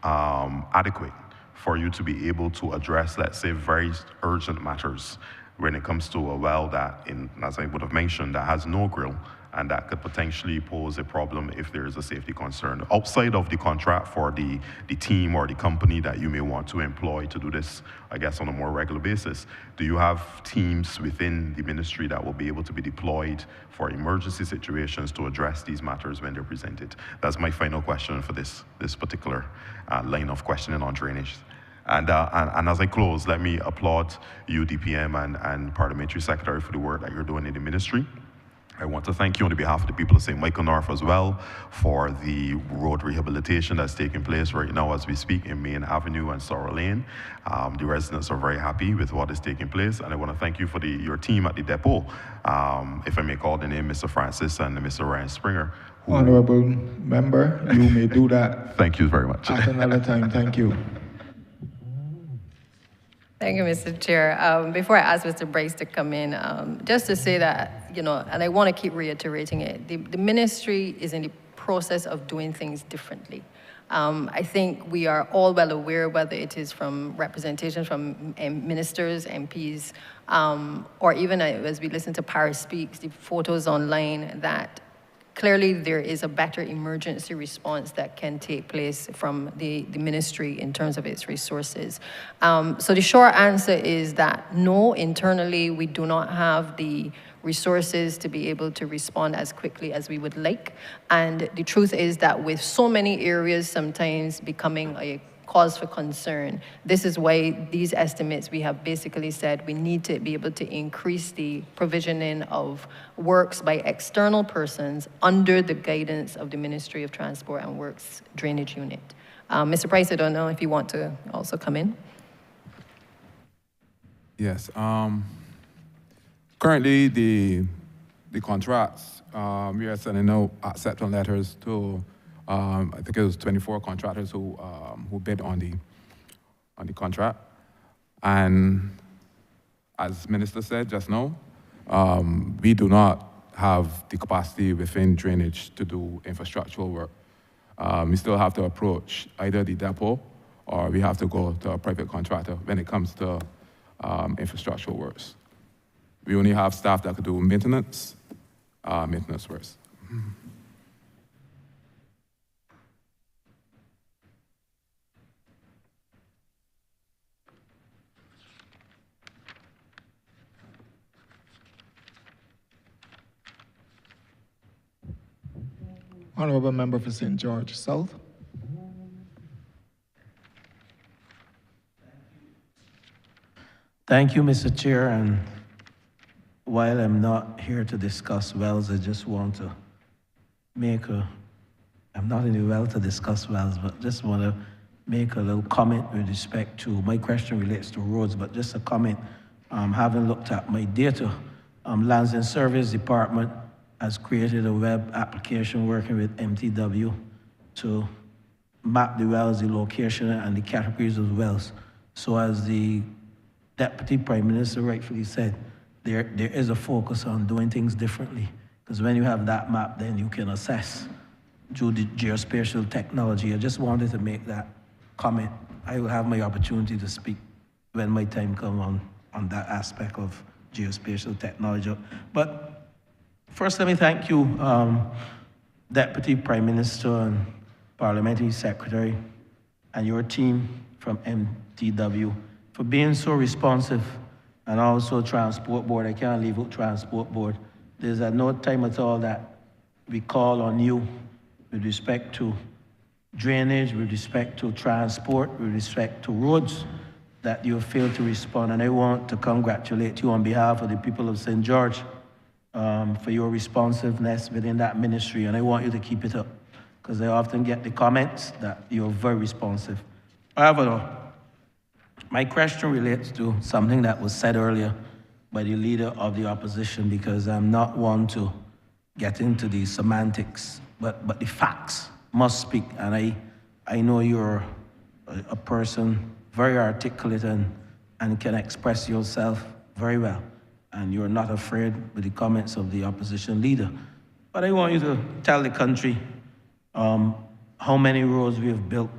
adequate for you to be able to address, let's say, very urgent matters when it comes to a well that, as I would have mentioned, that has no grill and that could potentially pose a problem if there is a safety concern? Outside of the contract for the team or the company that you may want to employ to do this, I guess, on a more regular basis, do you have teams within the ministry that will be able to be deployed for emergency situations to address these matters when they're presented? That's my final question for this particular line of questioning on drainage. And as I close, let me applaud you, DPM, and Parliamentary Secretary, for the work that you're doing in the ministry. I want to thank you on behalf of the people of St. Michael North as well for the road rehabilitation that's taking place right now as we speak in Main Avenue and Sorrel Lane. The residents are very happy with what is taking place, and I want to thank you for your team at the depot, if I may call the name, Mr. Francis and Mr. Ryan Springer. Honourable member, you may do that. Thank you very much. At another time, thank you. Thank you, Mr. Chair. Before I ask Mr. Bryce to come in, just to say that, and I want to keep reiterating it, the ministry is in the process of doing things differently. I think we are all well aware, whether it is from representation from ministers, MPs, or even as we listen to Paris Speaks, the photos online, that clearly there is a better emergency response that can take place from the ministry in terms of its resources. So the short answer is that no, internally we do not have the resources to be able to respond as quickly as we would like. And the truth is that with so many areas sometimes becoming a cause for concern, this is why these estimates, we have basically said we need to be able to increase the provisioning of works by external persons under the guidance of the Ministry of Transport and Works Drainage Unit. Mr. Price, I don't know if you want to also come in. Yes. Currently, the the contracts, we are sending out acceptance letters to, I think it was 24 contractors who bid on the contract. And as Minister said just now, we do not have the capacity within drainage to do infrastructural work. We still have to approach either the depot or we have to go to a private contractor when it comes to infrastructural works. We only have staff that could do maintenance works. Honourable Member for St. George South. Thank you, Mr. Chair. And while I'm not here to discuss wells, I just want to I'm not in the well to discuss wells, but just want to make a little comment with respect to, my question relates to roads, but just a comment. Having looked at my data, Lands and Service Department has created a web application working with MTW to map the wells, the location, and the categories of wells. So as the Deputy Prime Minister rightfully said, there is a focus on doing things differently. Because when you have that map, then you can assess through the geospatial technology. I just wanted to make that comment. I will have my opportunity to speak when my time comes on that aspect of geospatial technology. But first, let me thank you, Deputy Prime Minister and Parliamentary Secretary, and your team from MTW for being so responsive, and also Transport Board. I can't leave out Transport Board. There's at no time at all that we call on you with respect to drainage, with respect to transport, with respect to roads, that you have failed to respond. And I want to congratulate you on behalf of the people of St. George for your responsiveness within that ministry, and I want you to keep it up, because I often get the comments that you're very responsive. However, my question relates to something that was said earlier by the leader of the opposition, because I'm not one to get into the semantics, but the facts must speak, and I know you're a person very articulate and can express yourself very well. And you're not afraid with the comments of the opposition leader. But I want you to tell the country how many roads we have built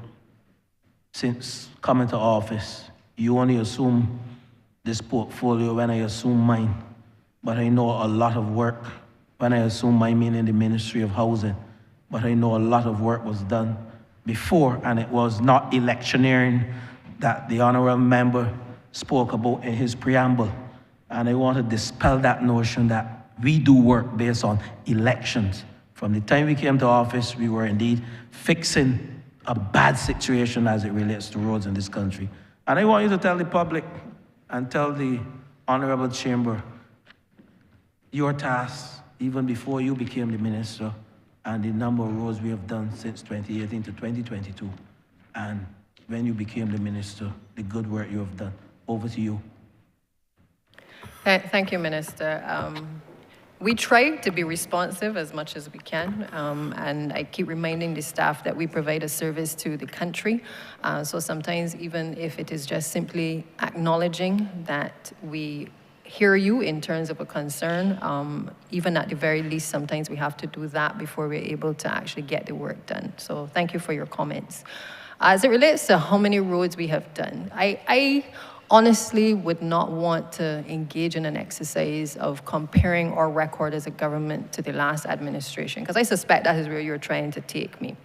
since coming to office. You only assume this portfolio when I assume mine, but I know a lot of work. When I assume mine, meaning the Ministry of Housing, but I know a lot of work was done before, and it was not electioneering that the Honourable Member spoke about in his preamble. And I want to dispel that notion that we do work based on elections. From the time we came to office, we were indeed fixing a bad situation as it relates to roads in this country. And I want you to tell the public and tell the Honourable Chamber your task, even before you became the minister, and the number of roads we have done since 2018 to 2022. And when you became the minister, the good work you have done. Over to you. Thank you, Minister. We try to be responsive as much as we can, and I keep reminding the staff that we provide a service to the country. So sometimes, even if it is just simply acknowledging that we hear you in terms of a concern, even at the very least, sometimes we have to do that before we're able to actually get the work done. So thank you for your comments. As it relates to how many roads we have done, I honestly would not want to engage in an exercise of comparing our record as a government to the last administration, because I suspect that is where you're trying to take me.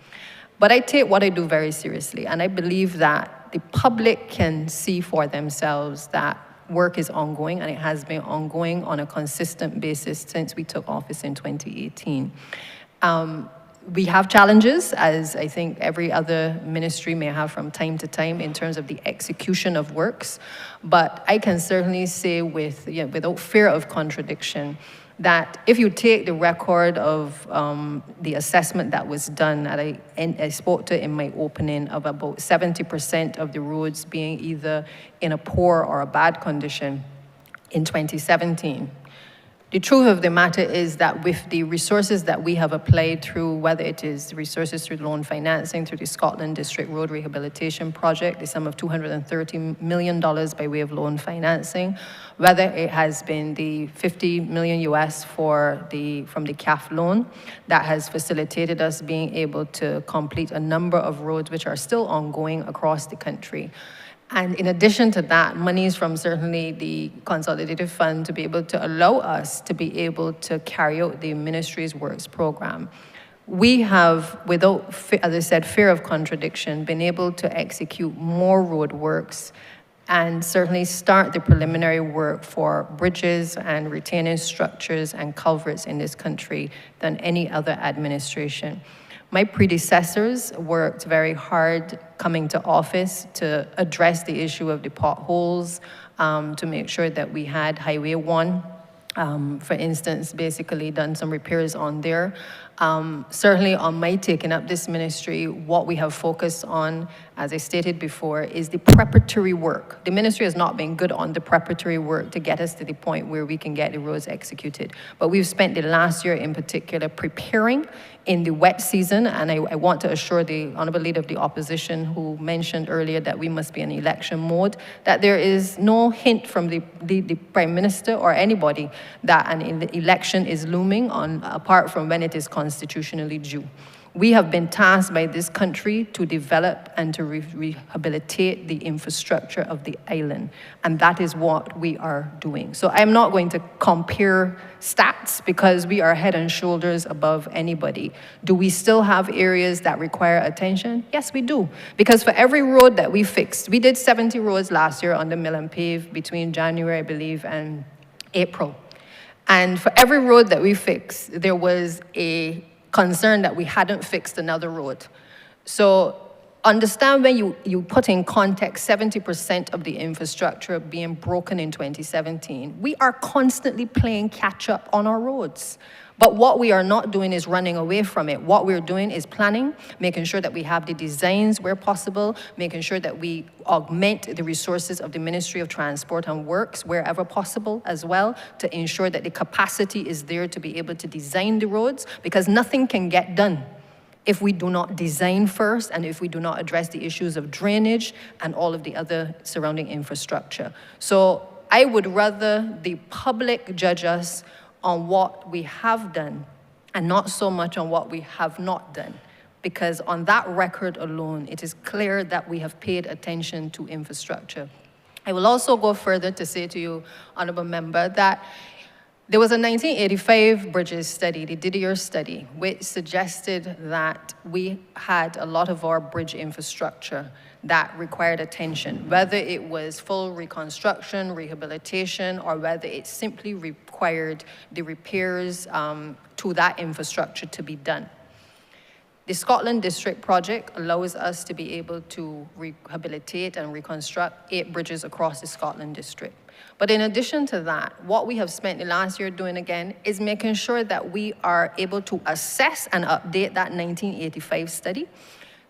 But I take what I do very seriously, and I believe that the public can see for themselves that work is ongoing, and it has been ongoing on a consistent basis since we took office in 2018. We have challenges, as I think every other ministry may have from time to time in terms of the execution of works. But I can certainly say without fear of contradiction that if you take the record of the assessment that was done, that I spoke to in my opening, of about 70% of the roads being either in a poor or a bad condition in 2017, The truth of the matter is that with the resources that we have applied through, whether it is resources through loan financing, through the Scotland District Road Rehabilitation Project, the sum of $230 million by way of loan financing, whether it has been the 50 million US from the CAF loan that has facilitated us being able to complete a number of roads which are still ongoing across the country. And in addition to that, monies from certainly the Consolidated Fund to be able to allow us to be able to carry out the Ministry's Works program. We have, without, as I said, fear of contradiction, been able to execute more road works and certainly start the preliminary work for bridges and retaining structures and culverts in this country than any other administration. My predecessors worked very hard coming to office to address the issue of the potholes, to make sure that we had Highway 1, for instance, basically done some repairs on there. Certainly on my taking up this ministry, what we have focused on, as I stated before, is the preparatory work. The ministry has not been good on the preparatory work to get us to the point where we can get the roads executed. But we've spent the last year in particular preparing in the wet season, and I want to assure the Honourable Leader of the Opposition, who mentioned earlier that we must be in election mode, that there is no hint from the Prime Minister or anybody that an election is looming on, apart from when it is constitutionally due. We have been tasked by this country to develop and to rehabilitate the infrastructure of the island, and that is what we are doing. So I'm not going to compare stats because we are head and shoulders above anybody. Do we still have areas that require attention? Yes, we do. Because for every road that we fixed, we did 70 roads last year on the mill and pave between January, I believe, and April. And for every road that we fixed, there was a concern that we hadn't fixed another road. So understand when you put in context 70% of the infrastructure being broken in 2017, we are constantly playing catch up on our roads. But what we are not doing is running away from it. What we're doing is planning, making sure that we have the designs where possible, making sure that we augment the resources of the Ministry of Transport and Works wherever possible as well, to ensure that the capacity is there to be able to design the roads, because nothing can get done if we do not design first and if we do not address the issues of drainage and all of the other surrounding infrastructure. So I would rather the public judge us on what we have done and not so much on what we have not done. Because on that record alone, it is clear that we have paid attention to infrastructure. I will also go further to say to you, Honourable Member, that there was a 1985 bridges study, the Didier study, which suggested that we had a lot of our bridge infrastructure that required attention, whether it was full reconstruction, rehabilitation, or whether it simply required the repairs to that infrastructure to be done. The Scotland District project allows us to be able to rehabilitate and reconstruct 8 bridges across the Scotland District. But in addition to that, what we have spent the last year doing again is making sure that we are able to assess and update that 1985 study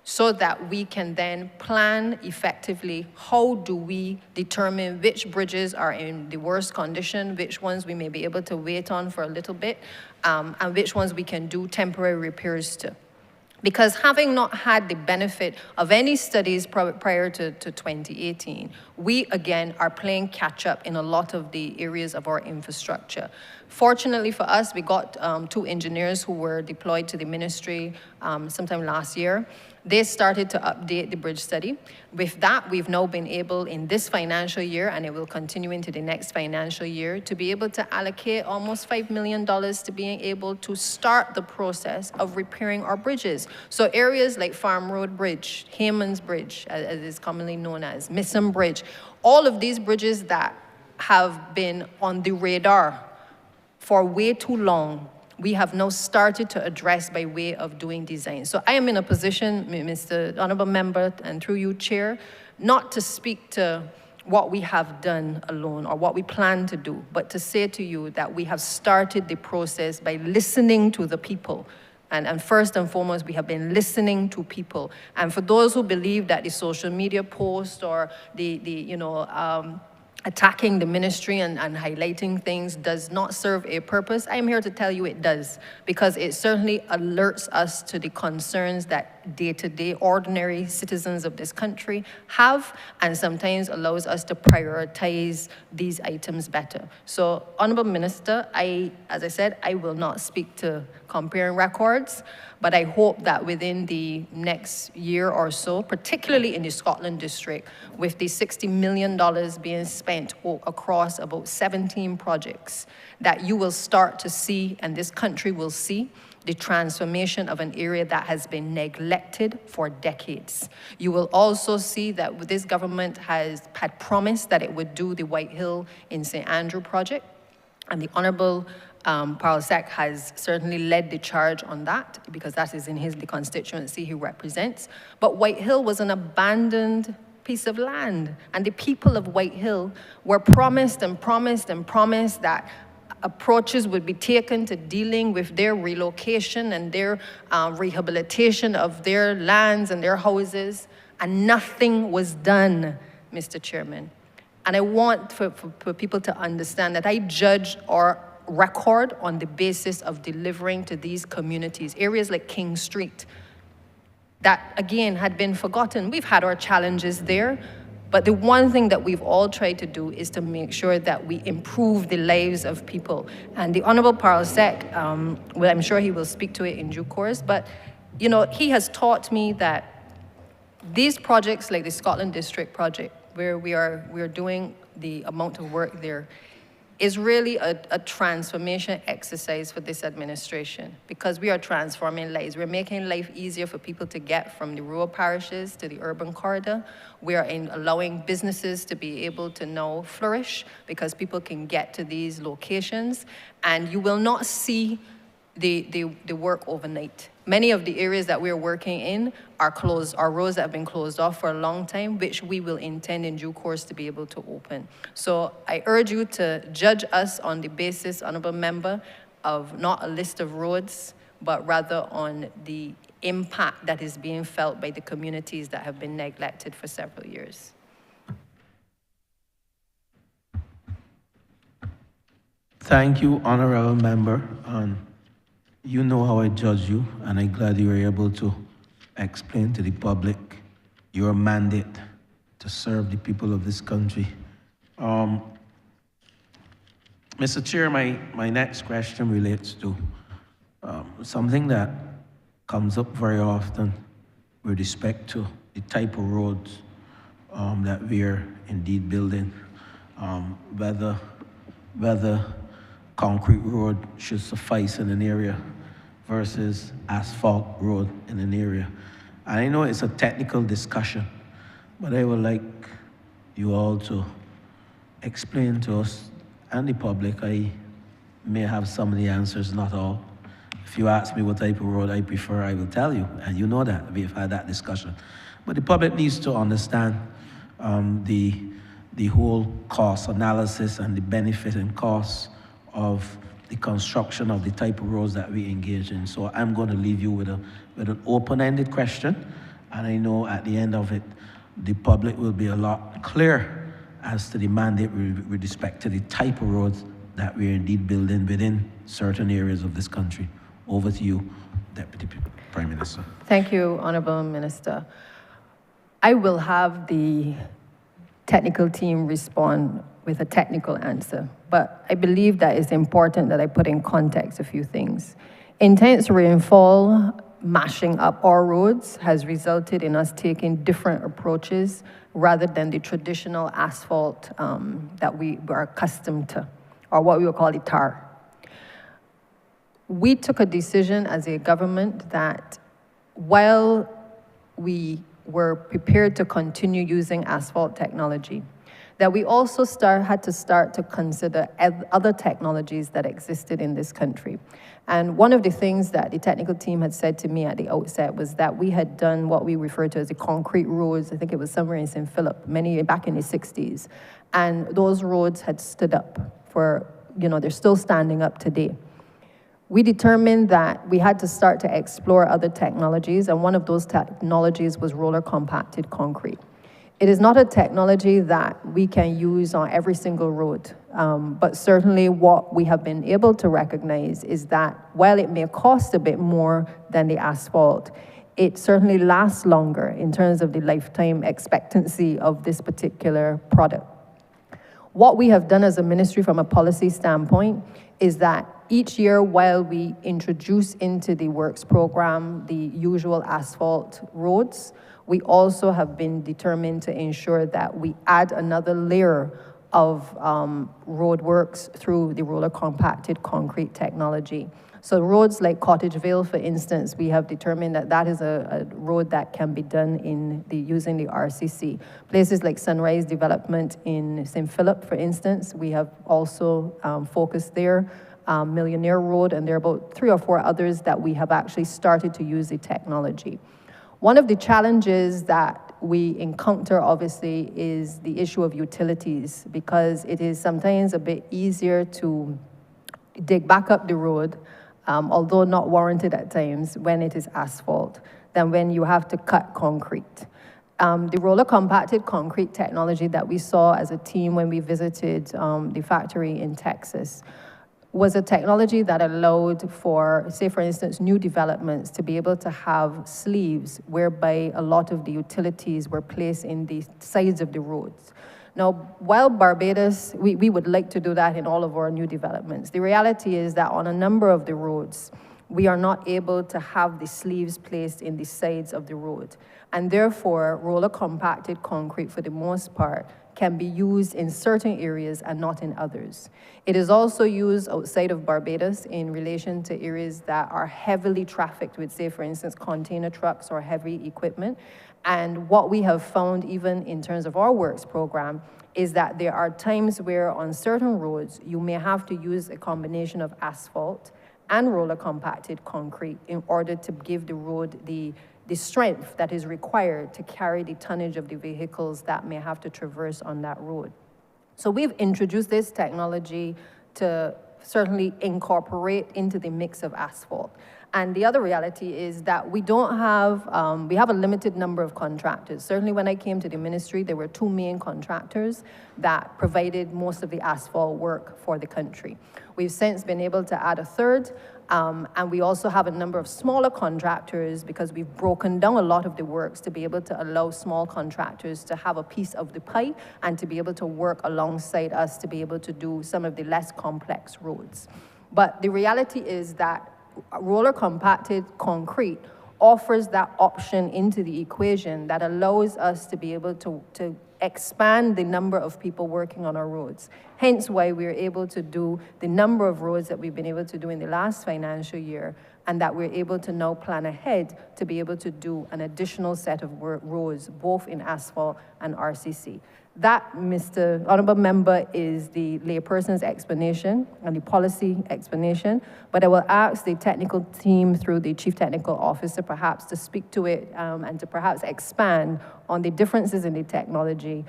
so that we can then plan effectively how do we determine which bridges are in the worst condition, which ones we may be able to wait on for a little bit, and which ones we can do temporary repairs to. Because having not had the benefit of any studies prior to 2018, we again are playing catch up in a lot of the areas of our infrastructure. Fortunately for us, we got 2 engineers who were deployed to the ministry sometime last year. They started to update the bridge study. With that, we've now been able in this financial year, and it will continue into the next financial year, to be able to allocate almost $5 million to being able to start the process of repairing our bridges. So areas like Farm Road Bridge, Hayman's Bridge, as is commonly known as, Missam Bridge, all of these bridges that have been on the radar for way too long, we have now started to address by way of doing design. So I am in a position, Mr. Honourable Member, and through you, Chair, not to speak to what we have done alone or what we plan to do, but to say to you that we have started the process by listening to the people. And first and foremost, we have been listening to people. And for those who believe that the social media post or the attacking the ministry and highlighting things does not serve a purpose, I am here to tell you it does, because it certainly alerts us to the concerns that day-to-day ordinary citizens of this country have, and sometimes allows us to prioritize these items better. So, Honourable Minister, as I said, I will not speak to comparing records, but I hope that within the next year or so, particularly in the Scotland district, with the $60 million being spent across about 17 projects, that you will start to see, and this country will see, the transformation of an area that has been neglected for decades. You will also see that this government had promised that it would do the White Hill in St. Andrew project, and the Honourable Parlsec has certainly led the charge on that, because that is in the constituency he represents. But White Hill was an abandoned piece of land, and the people of White Hill were promised and promised and promised that approaches would be taken to dealing with their relocation and their rehabilitation of their lands and their houses, and nothing was done, Mr. Chairman. And I want for people to understand that I judge our record on the basis of delivering to these communities, areas like King Street, that again had been forgotten. We've had our challenges there, but the one thing that we've all tried to do is to make sure that we improve the lives of people. And the Honourable Parlsec, well, I'm sure he will speak to it in due course, but you know, he has taught me that these projects like the Scotland District project, where we're doing the amount of work there, is really a transformation exercise for this administration, because we are transforming lives. We're making life easier for people to get from the rural parishes to the urban corridor. We are allowing businesses to be able to now flourish because people can get to these locations, and you will not see the work overnight. Many of the areas that we're working in are closed, are roads that have been closed off for a long time, which we will intend in due course to be able to open. So I urge you to judge us on the basis, Honourable Member, of not a list of roads, but rather on the impact that is being felt by the communities that have been neglected for several years. Thank you, Honourable Member. You know how I judge you, and I'm glad you were able to explain to the public your mandate to serve the people of this country. Mr. Chair, my next question relates to something that comes up very often with respect to the type of roads that we are indeed building, whether concrete road should suffice in an area versus asphalt road in an area. And I know it's a technical discussion, but I would like you all to explain to us and the public. I may have some of the answers, not all. If you ask me what type of road I prefer, I will tell you, and you know that, we've had that discussion. But the public needs to understand the whole cost analysis and the benefit and costs of the construction of the type of roads that we engage in. So I'm going to leave you with an open-ended question, and I know at the end of it, the public will be a lot clearer as to the mandate with respect to the type of roads that we're indeed building within certain areas of this country. Over to you, Deputy Prime Minister. Thank you, Honourable Minister. I will have the technical team respond with a technical answer, but I believe that it's important that I put in context a few things. Intense rainfall mashing up our roads has resulted in us taking different approaches rather than the traditional asphalt that we are accustomed to, or what we would call the tar. We took a decision as a government that while we were prepared to continue using asphalt technology, that we also had to start to consider other technologies that existed in this country. And one of the things that the technical team had said to me at the outset was that we had done what we refer to as the concrete roads. I think it was somewhere in St. Philip, back in the 60s. And those roads had stood up for, they're still standing up today. We determined that we had to start to explore other technologies, and one of those technologies was roller compacted concrete. It is not a technology that we can use on every single road, but certainly what we have been able to recognize is that while it may cost a bit more than the asphalt, it certainly lasts longer in terms of the lifetime expectancy of this particular product. What we have done as a ministry from a policy standpoint is that each year while we introduce into the works program the usual asphalt roads, we also have been determined to ensure that we add another layer of road works through the roller compacted concrete technology. So roads like Cottage Vale, for instance, we have determined that that is a road that can be done using the RCC. Places like Sunrise Development in St. Philip, for instance, we have also focused there. Millionaire Road, and there are about 3 or 4 others that we have actually started to use the technology. One of the challenges that we encounter, obviously, is the issue of utilities, because it is sometimes a bit easier to dig back up the road, although not warranted at times, when it is asphalt, than when you have to cut concrete. The roller compacted concrete technology that we saw as a team when we visited the factory in Texas was a technology that allowed for, say for instance, new developments to be able to have sleeves whereby a lot of the utilities were placed in the sides of the roads. Now, while Barbados, we would like to do that in all of our new developments, the reality is that on a number of the roads, we are not able to have the sleeves placed in the sides of the road. And therefore, roller compacted concrete, for the most part, can be used in certain areas and not in others. It is also used outside of Barbados in relation to areas that are heavily trafficked with, say, for instance, container trucks or heavy equipment. And what we have found, even in terms of our works program, is that there are times where on certain roads, you may have to use a combination of asphalt and roller compacted concrete in order to give the road the strength that is required to carry the tonnage of the vehicles that may have to traverse on that road. So we've introduced this technology to certainly incorporate into the mix of asphalt. And the other reality is that we don't have, we have a limited number of contractors. Certainly when I came to the ministry, there were 2 main contractors that provided most of the asphalt work for the country. We've since been able to add a 3rd, and we also have a number of smaller contractors because we've broken down a lot of the works to be able to allow small contractors to have a piece of the pie and to be able to work alongside us to be able to do some of the less complex roads. But the reality is that roller compacted concrete offers that option into the equation that allows us to be able to expand the number of people working on our roads. Hence why we're able to do the number of roads that we've been able to do in the last financial year, and that we're able to now plan ahead to be able to do an additional set of roads, both in asphalt and RCC. That, Mr. Honourable Member, is the layperson's explanation and the policy explanation, but I will ask the technical team through the Chief Technical Officer perhaps to speak to it and to perhaps expand on the differences in the technology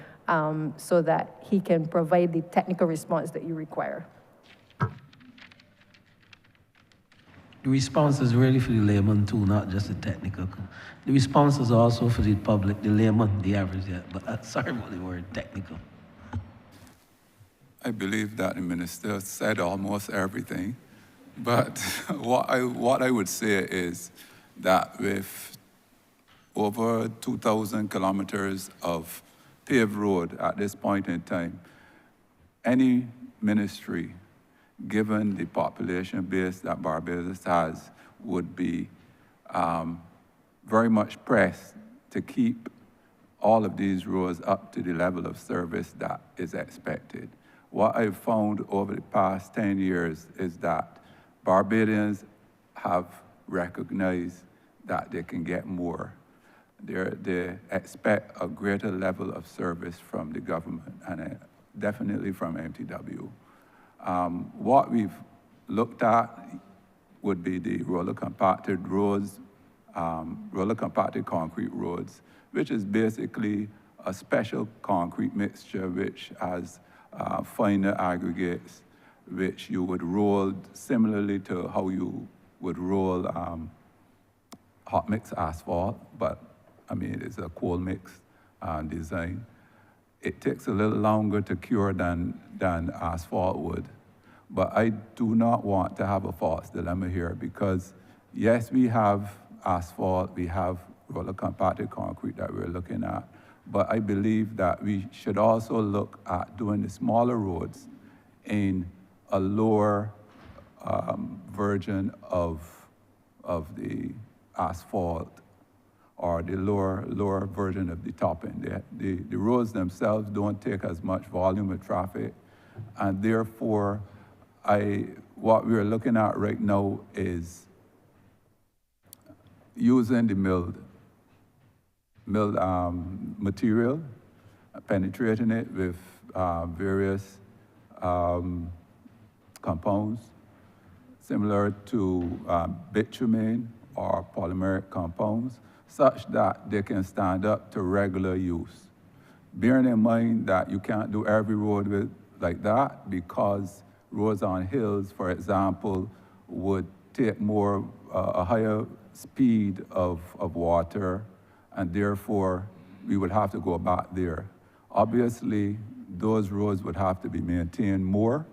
so that he can provide the technical response that you require. The response is really for the layman too, not just the technical. The response is also for the public, the layman, the average, yeah. But sorry about the word technical. I believe that the minister said almost everything, but what I would say is that with over 2,000 kilometers of paved road at this point in time, any ministry, given the population base that Barbados has, would be very much pressed to keep all of these roads up to the level of service that is expected. What I've found over the past 10 years is that Barbadians have recognized that they can get more. They expect a greater level of service from the government and definitely from MTW. What we've looked at would be the roller compacted roads, roller compacted concrete roads, which is basically a special concrete mixture which has finer aggregates, which you would roll similarly to how you would roll hot mix asphalt, but I mean, it's a cold mix design. It takes a little longer to cure than asphalt would. But I do not want to have a false dilemma here because, yes, we have asphalt, we have roller compacted concrete that we're looking at, but I believe that we should also look at doing the smaller roads in a lower version of the asphalt or the lower version of the topping. The roads themselves don't take as much volume of traffic, and therefore, what we're looking at right now is using the milled material, penetrating it with various compounds, similar to bitumen or polymeric compounds, such that they can stand up to regular use. Bearing in mind that you can't do every road like that because roads on hills, for example, would take a higher speed of water, and therefore we would have to go back there. Obviously, those roads would have to be maintained more,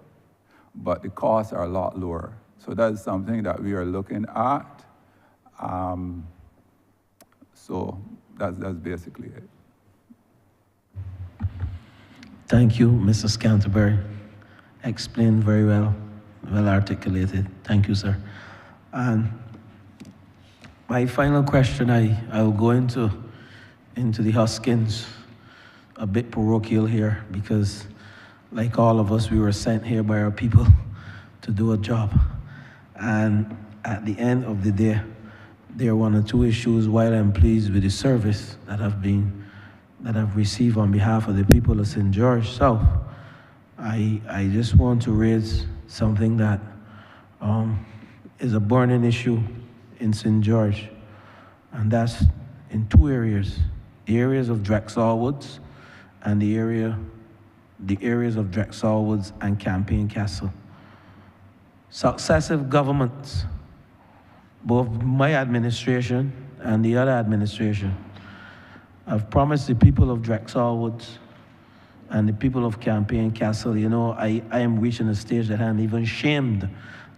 but the costs are a lot lower. So that's something that we are looking at. So that's basically it. Thank you, Mr. Scantlebury. Explained very well, well articulated. Thank you, sir. And my final question, I will go into the Huskins, a bit parochial here, because like all of us, we were sent here by our people to do a job. And at the end of the day, there are one or two issues. While I'm pleased with the service that I've received on behalf of the people of St. George South, I just want to raise something that is a burning issue in St. George, and that's in two areas: the areas of Drexel Woods and the areas of Drexel Woods and Campaign Castle. Successive governments, both my administration and the other administration, have promised the people of Drexel Woods and the people of Campaign Castle, you know, I am reaching a stage that I'm even shamed,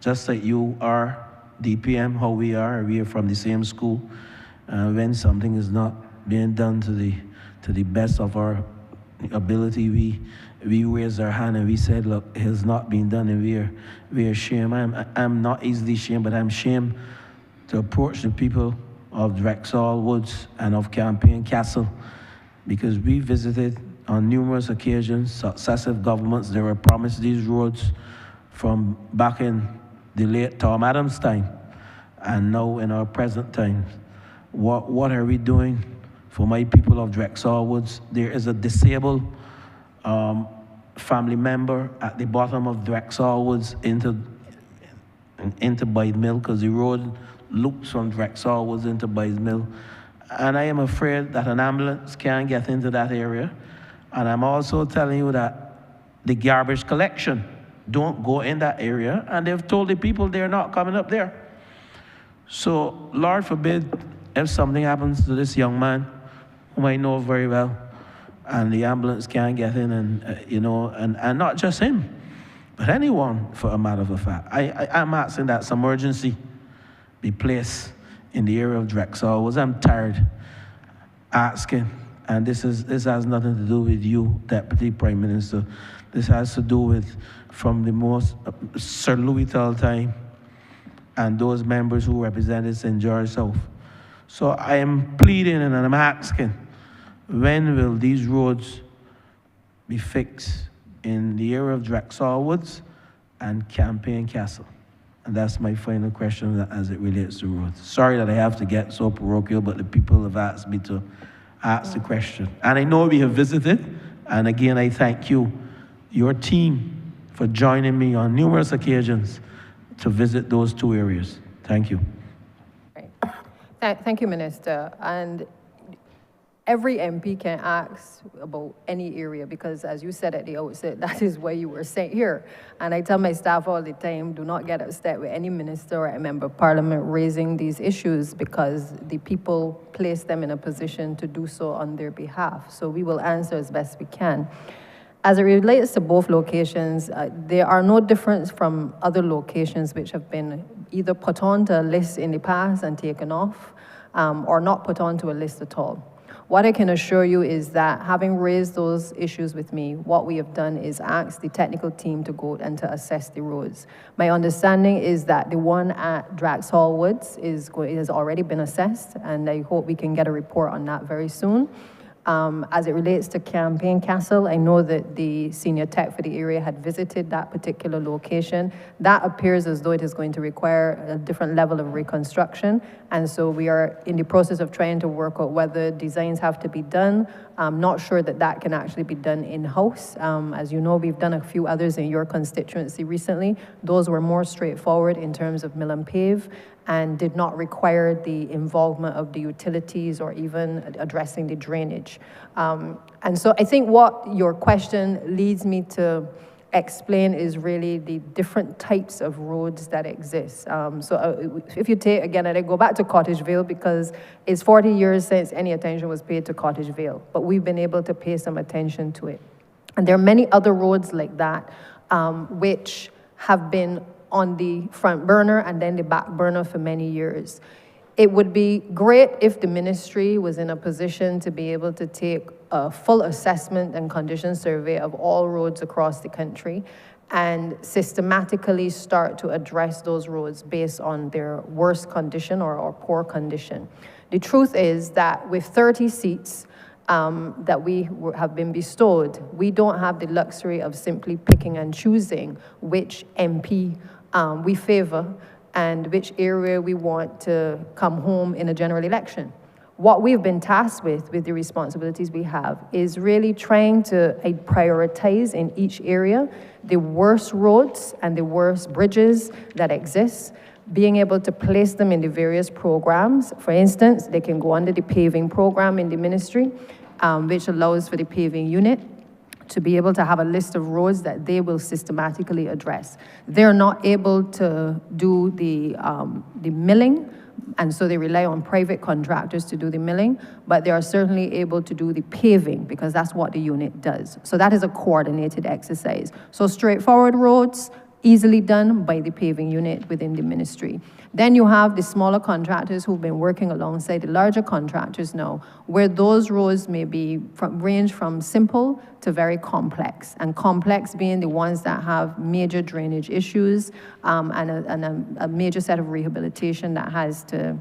just like you are, DPM, how we are from the same school. When something is not being done to the best of our ability, we raise our hand and we said, look, it has not been done, and we are ashamed. I'm not easily shamed, but I'm ashamed to approach the people of Drexel Woods and of Campaign Castle, because we visited on numerous occasions, successive governments. They were promised these roads from back in the late Tom Adams' time, and now in our present times. What are we doing for my people of Drexel Woods? There is a disabled family member at the bottom of Drexel Woods into Bide Mill, because the road loops from Drexel Woods into Bide Mill. And I am afraid that an ambulance can't get into that area. And I'm also telling you that the garbage collection don't go in that area, and they've told the people they're not coming up there. So, Lord forbid, if something happens to this young man, whom I know very well, and the ambulance can't get in, and you know, and not just him, but anyone, for a matter of fact. I'm asking that some urgency be placed in the area of Drexel Woods. I'm tired asking, and this has nothing to do with you, Deputy Prime Minister. This has to do with, from the most Sir Louis Tull time and those members who represented St. George South. So I am pleading and I'm asking, when will these roads be fixed in the area of Drexel Woods and Campaign Castle? And that's my final question as it relates to roads. Sorry that I have to get so parochial, but the people have asked me to ask the question. And I know we have visited, and again, I thank you, your team, for joining me on numerous occasions to visit those two areas. Thank you. Right. Thank you, Minister. And every MP can ask about any area because, as you said at the outset, that is why you were sent here. And I tell my staff all the time, do not get upset with any minister or a member of parliament raising these issues because the people place them in a position to do so on their behalf. So we will answer as best we can. As it relates to both locations, there are no difference from other locations which have been either put onto a list in the past and taken off, or not put onto a list at all. What I can assure you is that having raised those issues with me, what we have done is ask the technical team to go and to assess the roads. My understanding is that the one at Draxhall Woods has already been assessed, and I hope we can get a report on that very soon. As it relates to Campaign Castle, I know that the senior tech for the area had visited that particular location. That appears as though it is going to require a different level of reconstruction, and so we are in the process of trying to work out whether designs have to be done. I'm not sure that that can actually be done in-house. As you know, we've done a few others in your constituency recently. Those were more straightforward in terms of mill and pave, and did not require the involvement of the utilities or even addressing the drainage. And so I think what your question leads me to explain is really the different types of roads that exist. If you take, again, and I go back to Cottage Vale because it's 40 years since any attention was paid to Cottage Vale, but we've been able to pay some attention to it. And there are many other roads like that which have been on the front burner and then the back burner for many years. It would be great if the ministry was in a position to be able to take a full assessment and condition survey of all roads across the country and systematically start to address those roads based on their worst condition or poor condition. The truth is that with 30 seats, that we have been bestowed, we don't have the luxury of simply picking and choosing which MP we favor and which area we want to come home in a general election. What we've been tasked with the responsibilities we have, is really trying to prioritize in each area the worst roads and the worst bridges that exist, being able to place them in the various programs. For instance, they can go under the paving program in the ministry, which allows for the paving unit to be able to have a list of roads that they will systematically address. They're not able to do the milling, and so they rely on private contractors to do the milling, but they are certainly able to do the paving because that's what the unit does. So that is a coordinated exercise. So straightforward roads, easily done by the paving unit within the ministry. Then you have the smaller contractors who've been working alongside the larger contractors now, where those roads may be range from simple to very complex, and complex being the ones that have major drainage issues and a major set of rehabilitation that has to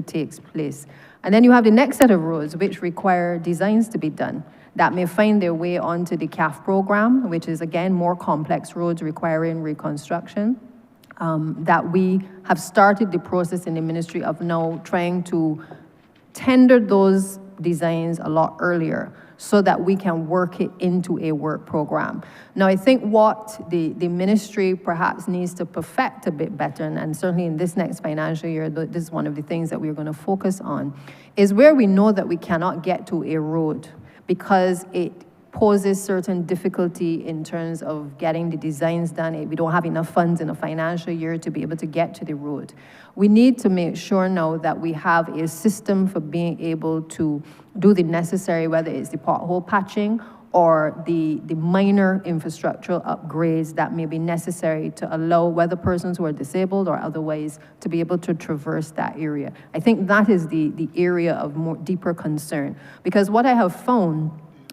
take place. And then you have the next set of roads which require designs to be done that may find their way onto the CAF program, which is again more complex roads requiring reconstruction. That we have started the process in the ministry of now trying to tender those designs a lot earlier so that we can work it into a work program. Now, I think what the ministry perhaps needs to perfect a bit better, and certainly in this next financial year, this is one of the things that we're going to focus on, is where we know that we cannot get to a road because it poses certain difficulty in terms of getting the designs done. We don't have enough funds in a financial year to be able to get to the road. We need to make sure now that we have a system for being able to do the necessary, whether it's the pothole patching or the minor infrastructural upgrades that may be necessary to allow whether persons who are disabled or otherwise to be able to traverse that area. I think that is the area of more deeper concern. Because what I have found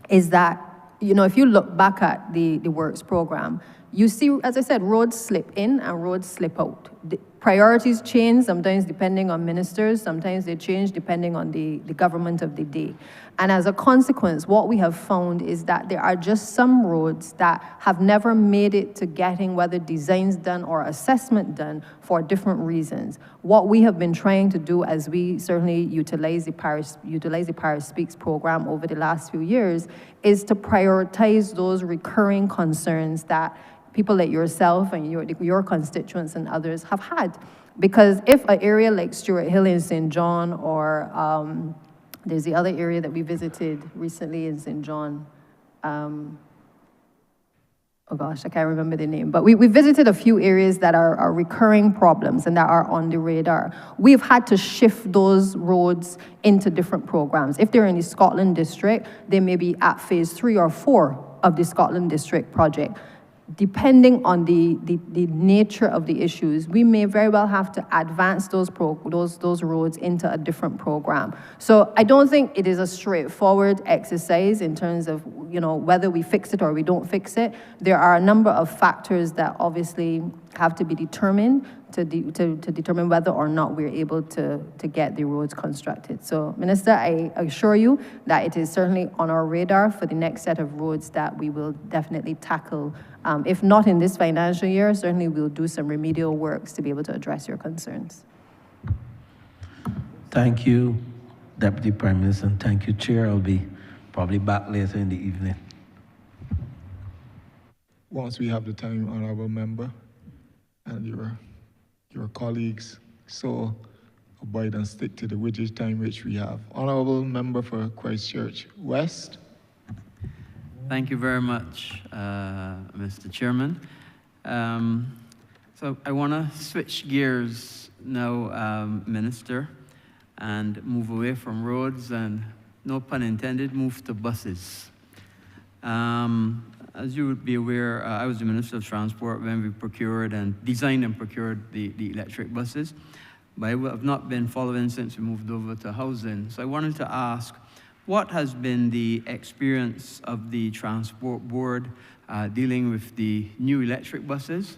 is that, you know, if you look back at the works program, you see, as I said, roads slip in and roads slip out. The priorities change, sometimes depending on ministers, sometimes they change depending on the government of the day. And as a consequence, what we have found is that there are just some roads that have never made it to getting whether designs done or assessment done for different reasons. What we have been trying to do as we certainly utilize the Paris Speaks program over the last few years is to prioritize those recurring concerns that people like yourself and your constituents and others have had. Because if an area like Stuart Hill in St. John or There's the other area that we visited recently in St. John. Oh gosh, I can't remember the name, but we visited a few areas that are recurring problems and that are on the radar. We've had to shift those roads into different programs. If they're in the Scotland district, they may be at phase 3 or 4 of the Scotland district project. Depending on the nature of the issues, we may very well have to advance those roads into a different program. So I don't think it is a straightforward exercise in terms of, you know, whether we fix it or we don't fix it. There are a number of factors that obviously have to be determined to determine whether or not we're able to get the roads constructed. So, Minister, I assure you that it is certainly on our radar for the next set of roads that we will definitely tackle. If not in this financial year, certainly we'll do some remedial works to be able to address your concerns. Thank you, Deputy Prime Minister, and thank you, Chair. I'll be probably back later in the evening. Once we have the time, Honourable Member, and your colleagues, so abide and stick to the which time which we have. Honourable Member for Christchurch West. Thank you very much, Mr. Chairman. So I want to switch gears now, Minister, and move away from roads and, no pun intended, move to buses. As you would be aware, I was the Minister of Transport when we procured and designed and procured the electric buses, but I have not been following since we moved over to housing. So I wanted to ask, what has been the experience of the Transport Board dealing with the new electric buses?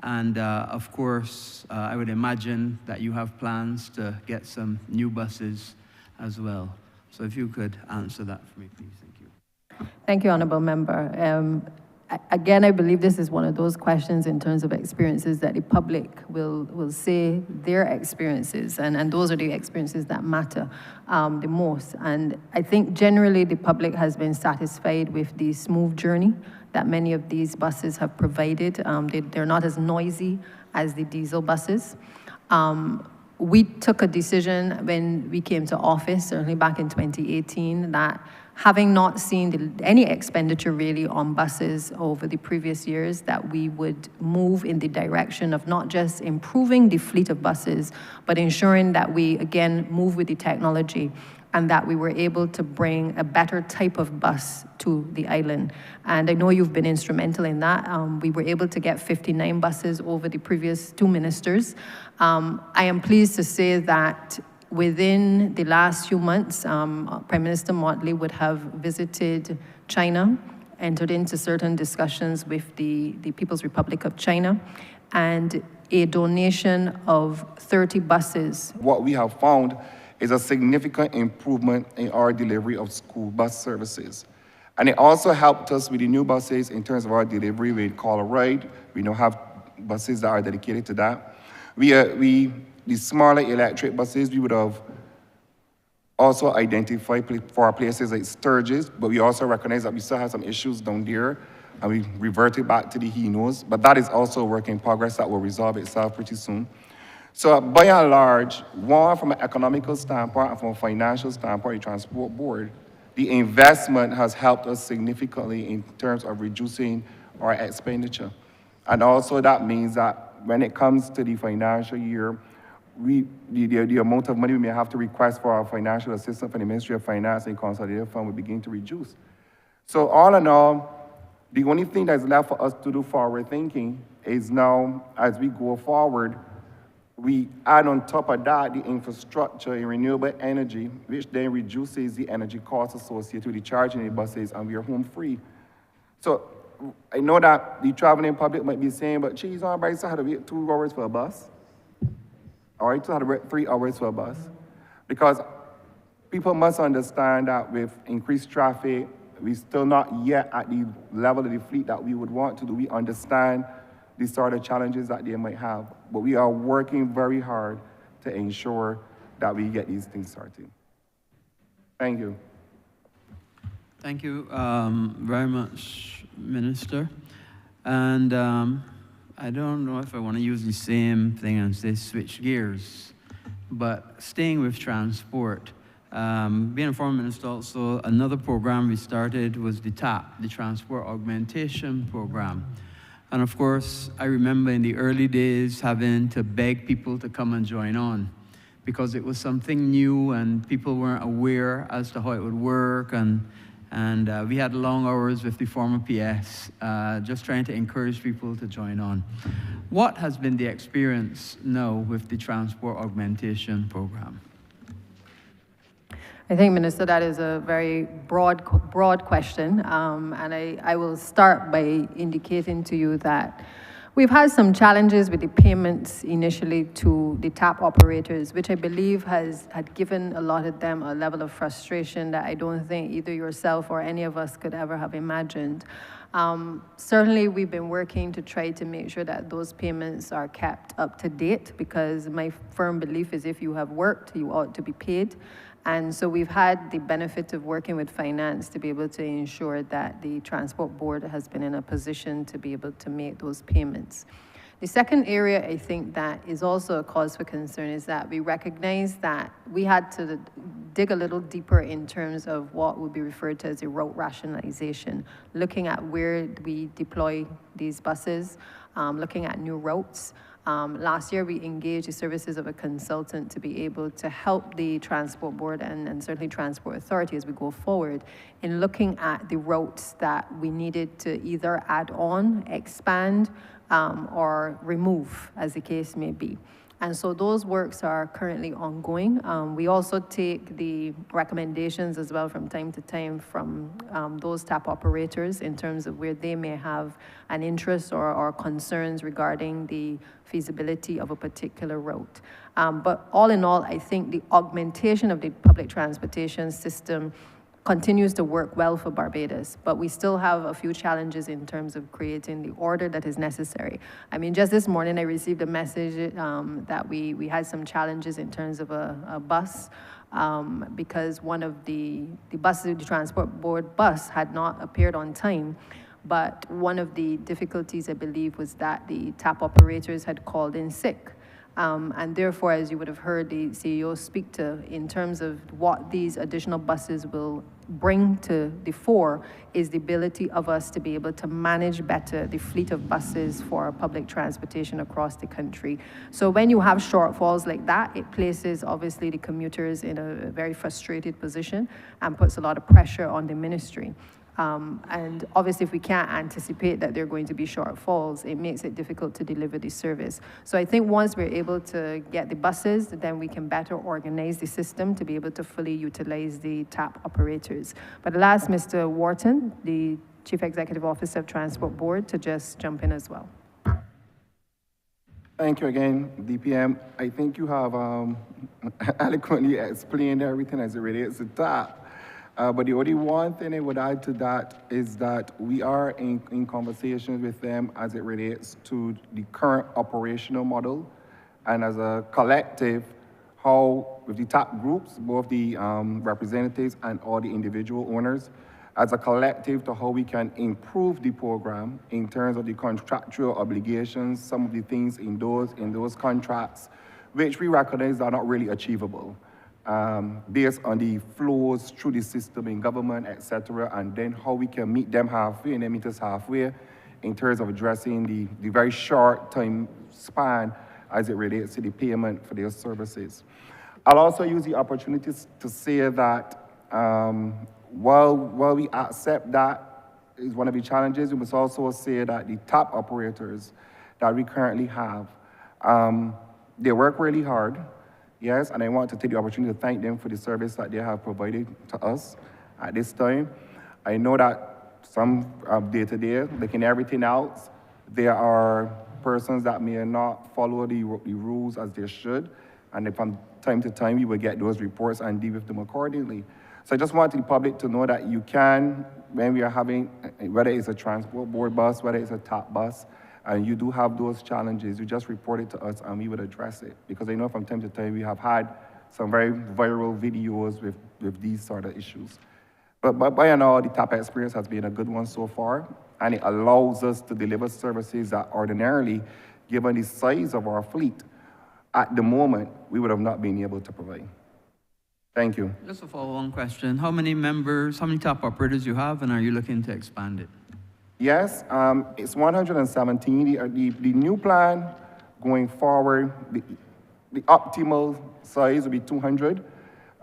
And of course, I would imagine that you have plans to get some new buses as well. So if you could answer that for me, please. Thank you. Thank you, Honourable Member. Again, I believe this is one of those questions in terms of experiences that the public will say their experiences, and those are the experiences that matter the most. And I think generally the public has been satisfied with the smooth journey that many of these buses have provided. They're not as noisy as the diesel buses. We took a decision when we came to office, certainly back in 2018, that having not seen any expenditure really on buses over the previous years, that we would move in the direction of not just improving the fleet of buses, but ensuring that we, again, move with the technology and that we were able to bring a better type of bus to the island. And I know you've been instrumental in that. We were able to get 59 buses over the previous 2 ministers. I am pleased to say that within the last few months, Prime Minister Motley would have visited China, entered into certain discussions with the People's Republic of China, and a donation of 30 buses. What we have found is a significant improvement in our delivery of school bus services. And it also helped us with the new buses in terms of our delivery with Call a Ride. We now have buses that are dedicated to that. The smaller electric buses, we would have also identified for places like Sturgis, but we also recognize that we still have some issues down there, and we reverted back to the Hinos. But that is also a work in progress that will resolve itself pretty soon. So by and large, one, from an economical standpoint and from a financial standpoint, the Transport Board, the investment has helped us significantly in terms of reducing our expenditure. And also that means that when it comes to the financial year, the amount of money we may have to request for our financial assistance from the Ministry of Finance and Consolidated Fund will begin to reduce. So all in all, the only thing that's left for us to do forward thinking is now, as we go forward, we add on top of that the infrastructure in renewable energy, which then reduces the energy costs associated with the charging the buses, and we are home free. So I know that the traveling public might be saying, but geez, I still had to wait 2 hours for a bus. Or I still had to wait 3 hours for a bus. Because people must understand that with increased traffic, we're still not yet at the level of the fleet that we would want to do. We understand the sort of challenges that they might have, but we are working very hard to ensure that we get these things started. Thank you. Thank you very much, Minister. And I don't know if I want to use the same thing and say switch gears, but staying with transport, Being a former minister also, another program we started was the TAP, the Transport Augmentation Program. And of course, I remember in the early days having to beg people to come and join on because it was something new and people weren't aware as to how it would work. And we had long hours with the former PS, just trying to encourage people to join on. What has been the experience now with the Transport Augmentation Program? I think, Minister, that is a very broad question, and I will start by indicating to you that we've had some challenges with the payments initially to the TAP operators, which I believe had given a lot of them a level of frustration that I don't think either yourself or any of us could ever have imagined. Certainly, we've been working to try to make sure that those payments are kept up to date, because my firm belief is if you have worked, you ought to be paid. And so we've had the benefit of working with finance to be able to ensure that the Transport Board has been in a position to be able to make those payments. The second area I think that is also a cause for concern is that we recognize that we had to dig a little deeper in terms of what would be referred to as a route rationalization, looking at where we deploy these buses, looking at new routes. Last year, we engaged the services of a consultant to be able to help the Transport Board and certainly Transport Authority as we go forward in looking at the routes that we needed to either add on, expand, or remove, as the case may be. And so those works are currently ongoing. We also take the recommendations as well from time to time from those TAP operators in terms of where they may have an interest or concerns regarding the feasibility of a particular route. But all in all, I think the augmentation of the public transportation system continues to work well for Barbados, but we still have a few challenges in terms of creating the order that is necessary. I mean, just this morning I received a message that we had some challenges in terms of a bus because one of the buses, the Transport Board bus, had not appeared on time. But one of the difficulties, I believe, was that the TAP operators had called in sick. And therefore, as you would have heard the CEO speak to, in terms of what these additional buses will bring to the fore, is the ability of us to be able to manage better the fleet of buses for public transportation across the country. So when you have shortfalls like that, it places obviously the commuters in a very frustrated position and puts a lot of pressure on the ministry. And obviously, if we can't anticipate that there are going to be shortfalls, it makes it difficult to deliver the service. So I think once we're able to get the buses, then we can better organize the system to be able to fully utilize the TAP operators. But I'll ask Mr. Wharton, the Chief Executive Officer of Transport Board, to just jump in as well. Thank you again, DPM. I think you have eloquently explained everything as it relates to TAP. But the only one thing I would add to that is that we are in conversations with them as it relates to the current operational model, and as a collective, how with the TAP groups, both the representatives and all the individual owners, as a collective to how we can improve the program in terms of the contractual obligations, some of the things in those contracts, which we recognize are not really achievable. Based on the flows through the system in government, etc., and then how we can meet them halfway and then meet us halfway in terms of addressing the very short time span as it relates to the payment for their services. I'll also use the opportunity to say that while we accept that is one of the challenges, we must also say that the TAP operators that we currently have, they work really hard. Yes, and I want to take the opportunity to thank them for the service that they have provided to us at this time. I know that some day-to-day, looking everything else, there are persons that may not follow the rules as they should, and from time to time, we will get those reports and deal with them accordingly. So I just want the public to know that you can, when we are having, whether it's a Transport Board bus, whether it's a TAP bus, and you do have those challenges, you just report it to us and we would address it. Because I know from time to time we have had some very viral videos with these sort of issues. But by and all, the TAP experience has been a good one so far, and it allows us to deliver services that ordinarily, given the size of our fleet, at the moment, we would have not been able to provide. Thank you. Just a follow-on question. How many members, how many top operators you have, and are you looking to expand it? Yes, it's 117. The new plan going forward, the optimal size would be 200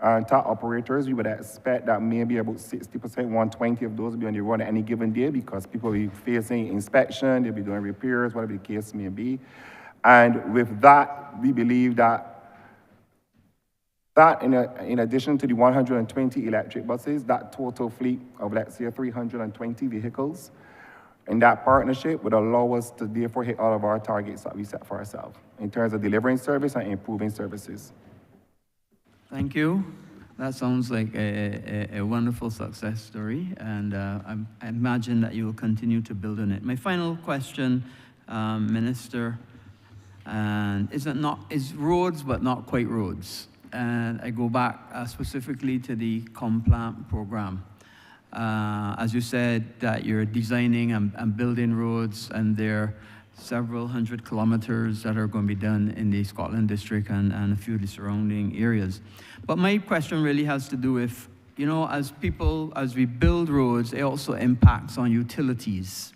top operators. We would expect that maybe about 60%, 120 of those will be on the road at any given day because people will be facing inspection, they'll be doing repairs, whatever the case may be. And with that, we believe that in addition to the 120 electric buses, that total fleet of, let's say, 320 vehicles, and that partnership would allow us to therefore hit all of our targets that we set for ourselves in terms of delivering service and improving services. Thank you. That sounds like a wonderful success story, and I imagine that you will continue to build on it. My final question, Minister, and is roads, but not quite roads. And I go back specifically to the Complant program. As you said, that you're designing and building roads, and there are several hundred kilometers that are going to be done in the Scotland district and a few of the surrounding areas. But my question really has to do with, you know, as we build roads, it also impacts on utilities.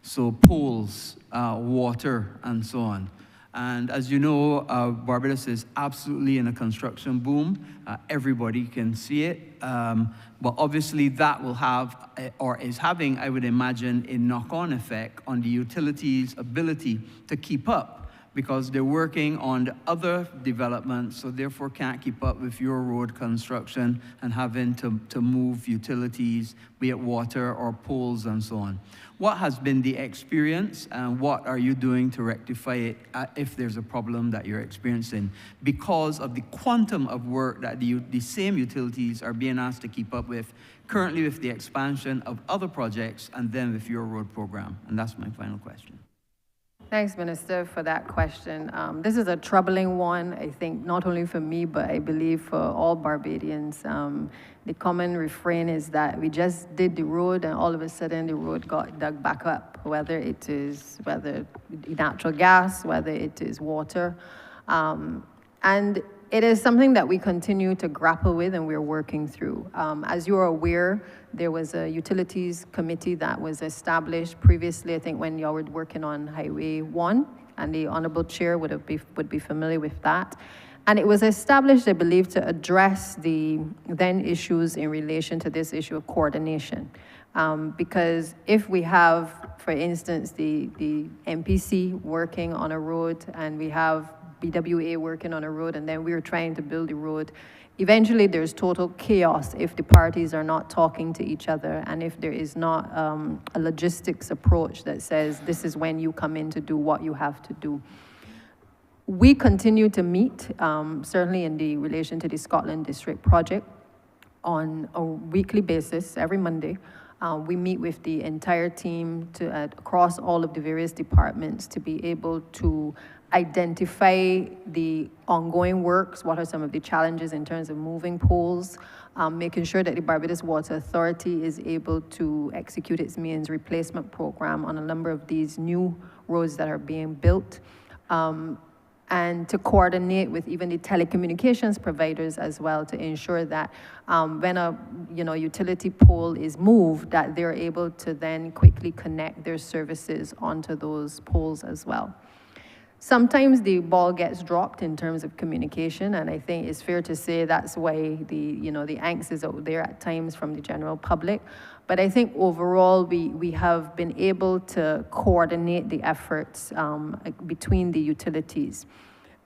So poles, water, and so on. And as you know, Barbados is absolutely in a construction boom. Everybody can see it. But obviously that will have, or is having, I would imagine, a knock-on effect on the utilities' ability to keep up, because they're working on the other developments, so therefore can't keep up with your road construction and having to move utilities, be it water or poles and so on. What has been the experience, and what are you doing to rectify it if there's a problem that you're experiencing because of the quantum of work that the same utilities are being asked to keep up with currently with the expansion of other projects and then with your road program? And that's my final question. Thanks, Minister, for that question. This is a troubling one, I think, not only for me, but I believe for all Barbadians. The common refrain is that we just did the road and all of a sudden the road got dug back up, whether natural gas, whether it is water. And it is something that we continue to grapple with and we're working through. As you are aware, there was a utilities committee that was established previously, I think when y'all were working on Highway 1, and the Honourable Chair would be familiar with that. And it was established, I believe, to address the then issues in relation to this issue of coordination. Because if we have, for instance, the MPC working on a road and we have BWA working on a road and then we're trying to build a road, eventually there's total chaos if the parties are not talking to each other and if there is not a logistics approach that says this is when you come in to do what you have to do. We continue to meet, certainly in the relation to the Scotland District project, on a weekly basis, every Monday. We meet with the entire team across all of the various departments to be able to identify the ongoing works, what are some of the challenges in terms of moving poles, making sure that the Barbados Water Authority is able to execute its mains replacement program on a number of these new roads that are being built. And to coordinate with even the telecommunications providers as well to ensure that when a utility pole is moved, that they're able to then quickly connect their services onto those poles as well. Sometimes the ball gets dropped in terms of communication, and I think it's fair to say that's why the angst is out there at times from the general public. But I think overall we have been able to coordinate the efforts between the utilities.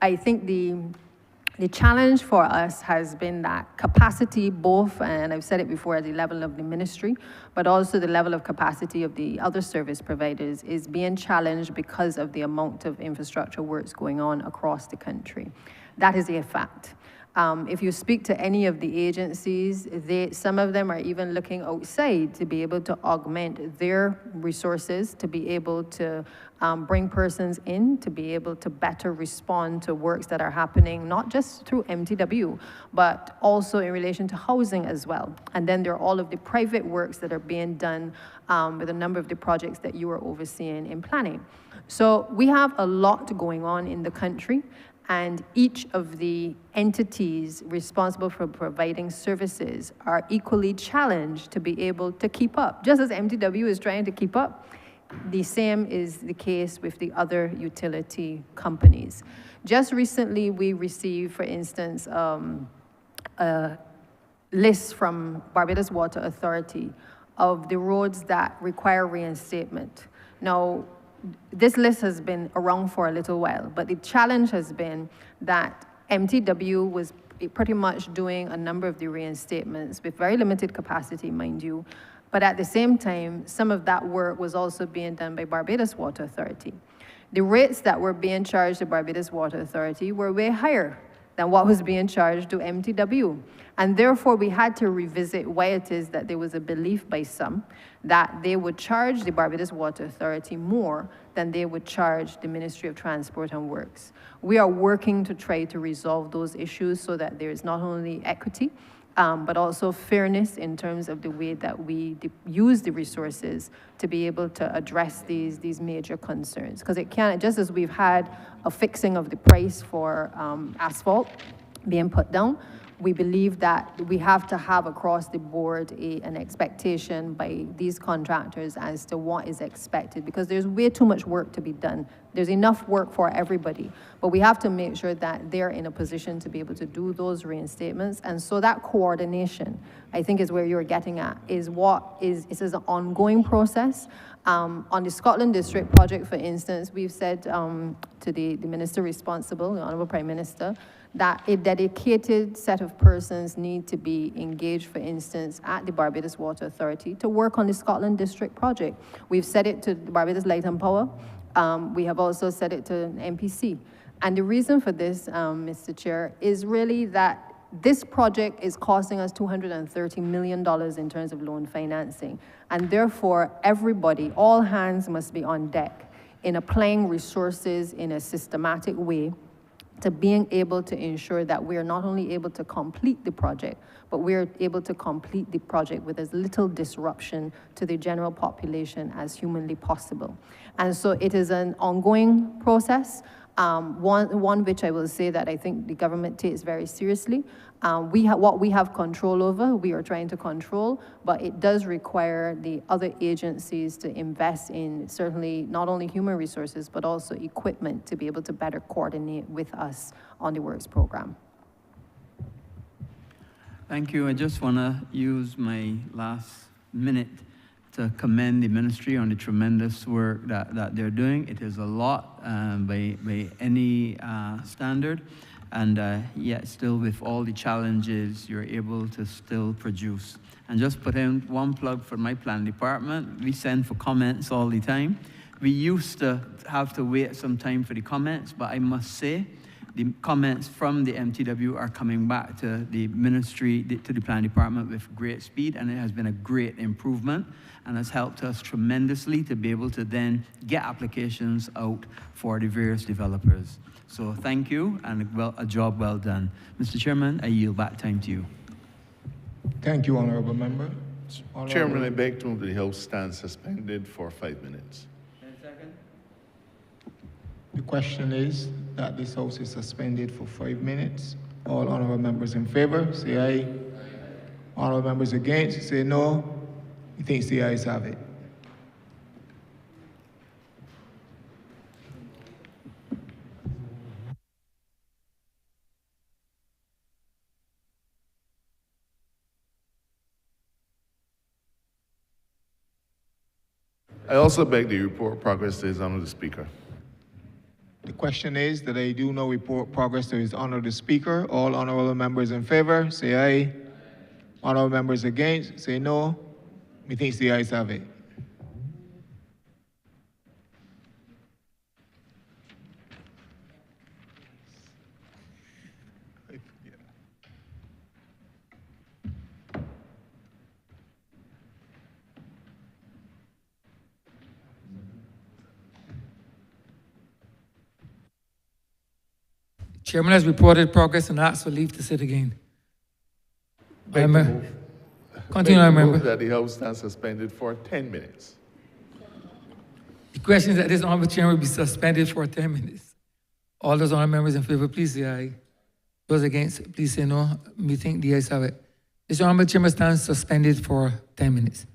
I think the challenge for us has been that capacity, both, and I've said it before, at the level of the ministry, but also the level of capacity of the other service providers is being challenged because of the amount of infrastructure works going on across the country. That is a fact. If you speak to any of the agencies, some of them are even looking outside to be able to augment their resources, to be able to bring persons in, to be able to better respond to works that are happening, not just through MTW, but also in relation to housing as well. And then there are all of the private works that are being done with a number of the projects that you are overseeing in planning. So we have a lot going on in the country. And each of the entities responsible for providing services are equally challenged to be able to keep up. Just as MTW is trying to keep up, the same is the case with the other utility companies. Just recently, we received, for instance, a list from Barbados Water Authority of the roads that require reinstatement. Now, this list has been around for a little while, but the challenge has been that MTW was pretty much doing a number of the reinstatements with very limited capacity, mind you, but at the same time, some of that work was also being done by Barbados Water Authority. The rates that were being charged to Barbados Water Authority were way higher than what was being charged to MTW. And therefore, we had to revisit why it is that there was a belief by some that they would charge the Barbados Water Authority more than they would charge the Ministry of Transport and Works. We are working to try to resolve those issues so that there is not only equity, but also fairness in terms of the way that we use the resources to be able to address these major concerns. Because it can't, just as we've had a fixing of the price for asphalt being put down, we believe that we have to have across the board an expectation by these contractors as to what is expected, because there's way too much work to be done. There's enough work for everybody, but we have to make sure that they're in a position to be able to do those reinstatements. And so that coordination, I think, is where you're getting at, is an ongoing process. On the Scotland District project, for instance, we've said to the minister responsible, the Honourable Prime Minister, that a dedicated set of persons need to be engaged, for instance, at the Barbados Water Authority to work on the Scotland District project. We've said it to Barbados Light and Power. We have also said it to MPC. And the reason for this, Mr. Chair, is really that this project is costing us $230 million in terms of loan financing. And therefore, everybody, all hands must be on deck in applying resources in a systematic way to being able to ensure that we are not only able to complete the project, but we are able to complete the project with as little disruption to the general population as humanly possible. And so it is an ongoing process, one which I will say that I think the government takes very seriously. What we have control over, we are trying to control, but it does require the other agencies to invest in certainly not only human resources, but also equipment to be able to better coordinate with us on the works program. Thank you. I just want to use my last minute to commend the ministry on the tremendous work that they're doing. It is a lot by any standard. And yet still with all the challenges, you're able to still produce. And just put in one plug for my plan department. We send for comments all the time. We used to have to wait some time for the comments, but I must say, the comments from the MTW are coming back to the ministry, to the plan department with great speed, and it has been a great improvement and has helped us tremendously to be able to then get applications out for the various developers. So thank you, and a job well done. Mr. Chairman, I yield back time to you. Thank you, Honourable Member. Chairman, I beg to move the House stand suspended for 5 minutes. The question is that this House is suspended for 5 minutes. All honourable members in favour, say aye. Honourable members against, say no. He thinks the ayes have it. I also beg the report progress to his Honour the Speaker. The question is that I do now report progress to his Honour the Speaker. All honourable members in favour, say aye. Honourable members against, say no. Methinks the ayes have it. Chairman has reported progress and asks for leave to sit again. Continue, Move member. that the House stand suspended for 10 minutes. The question is that this honorable chairman will be suspended for 10 minutes. All those honorable members in favor, please say aye. Those against, please say no. Me think the ayes have it. This honorable chamber stands suspended for 10 minutes.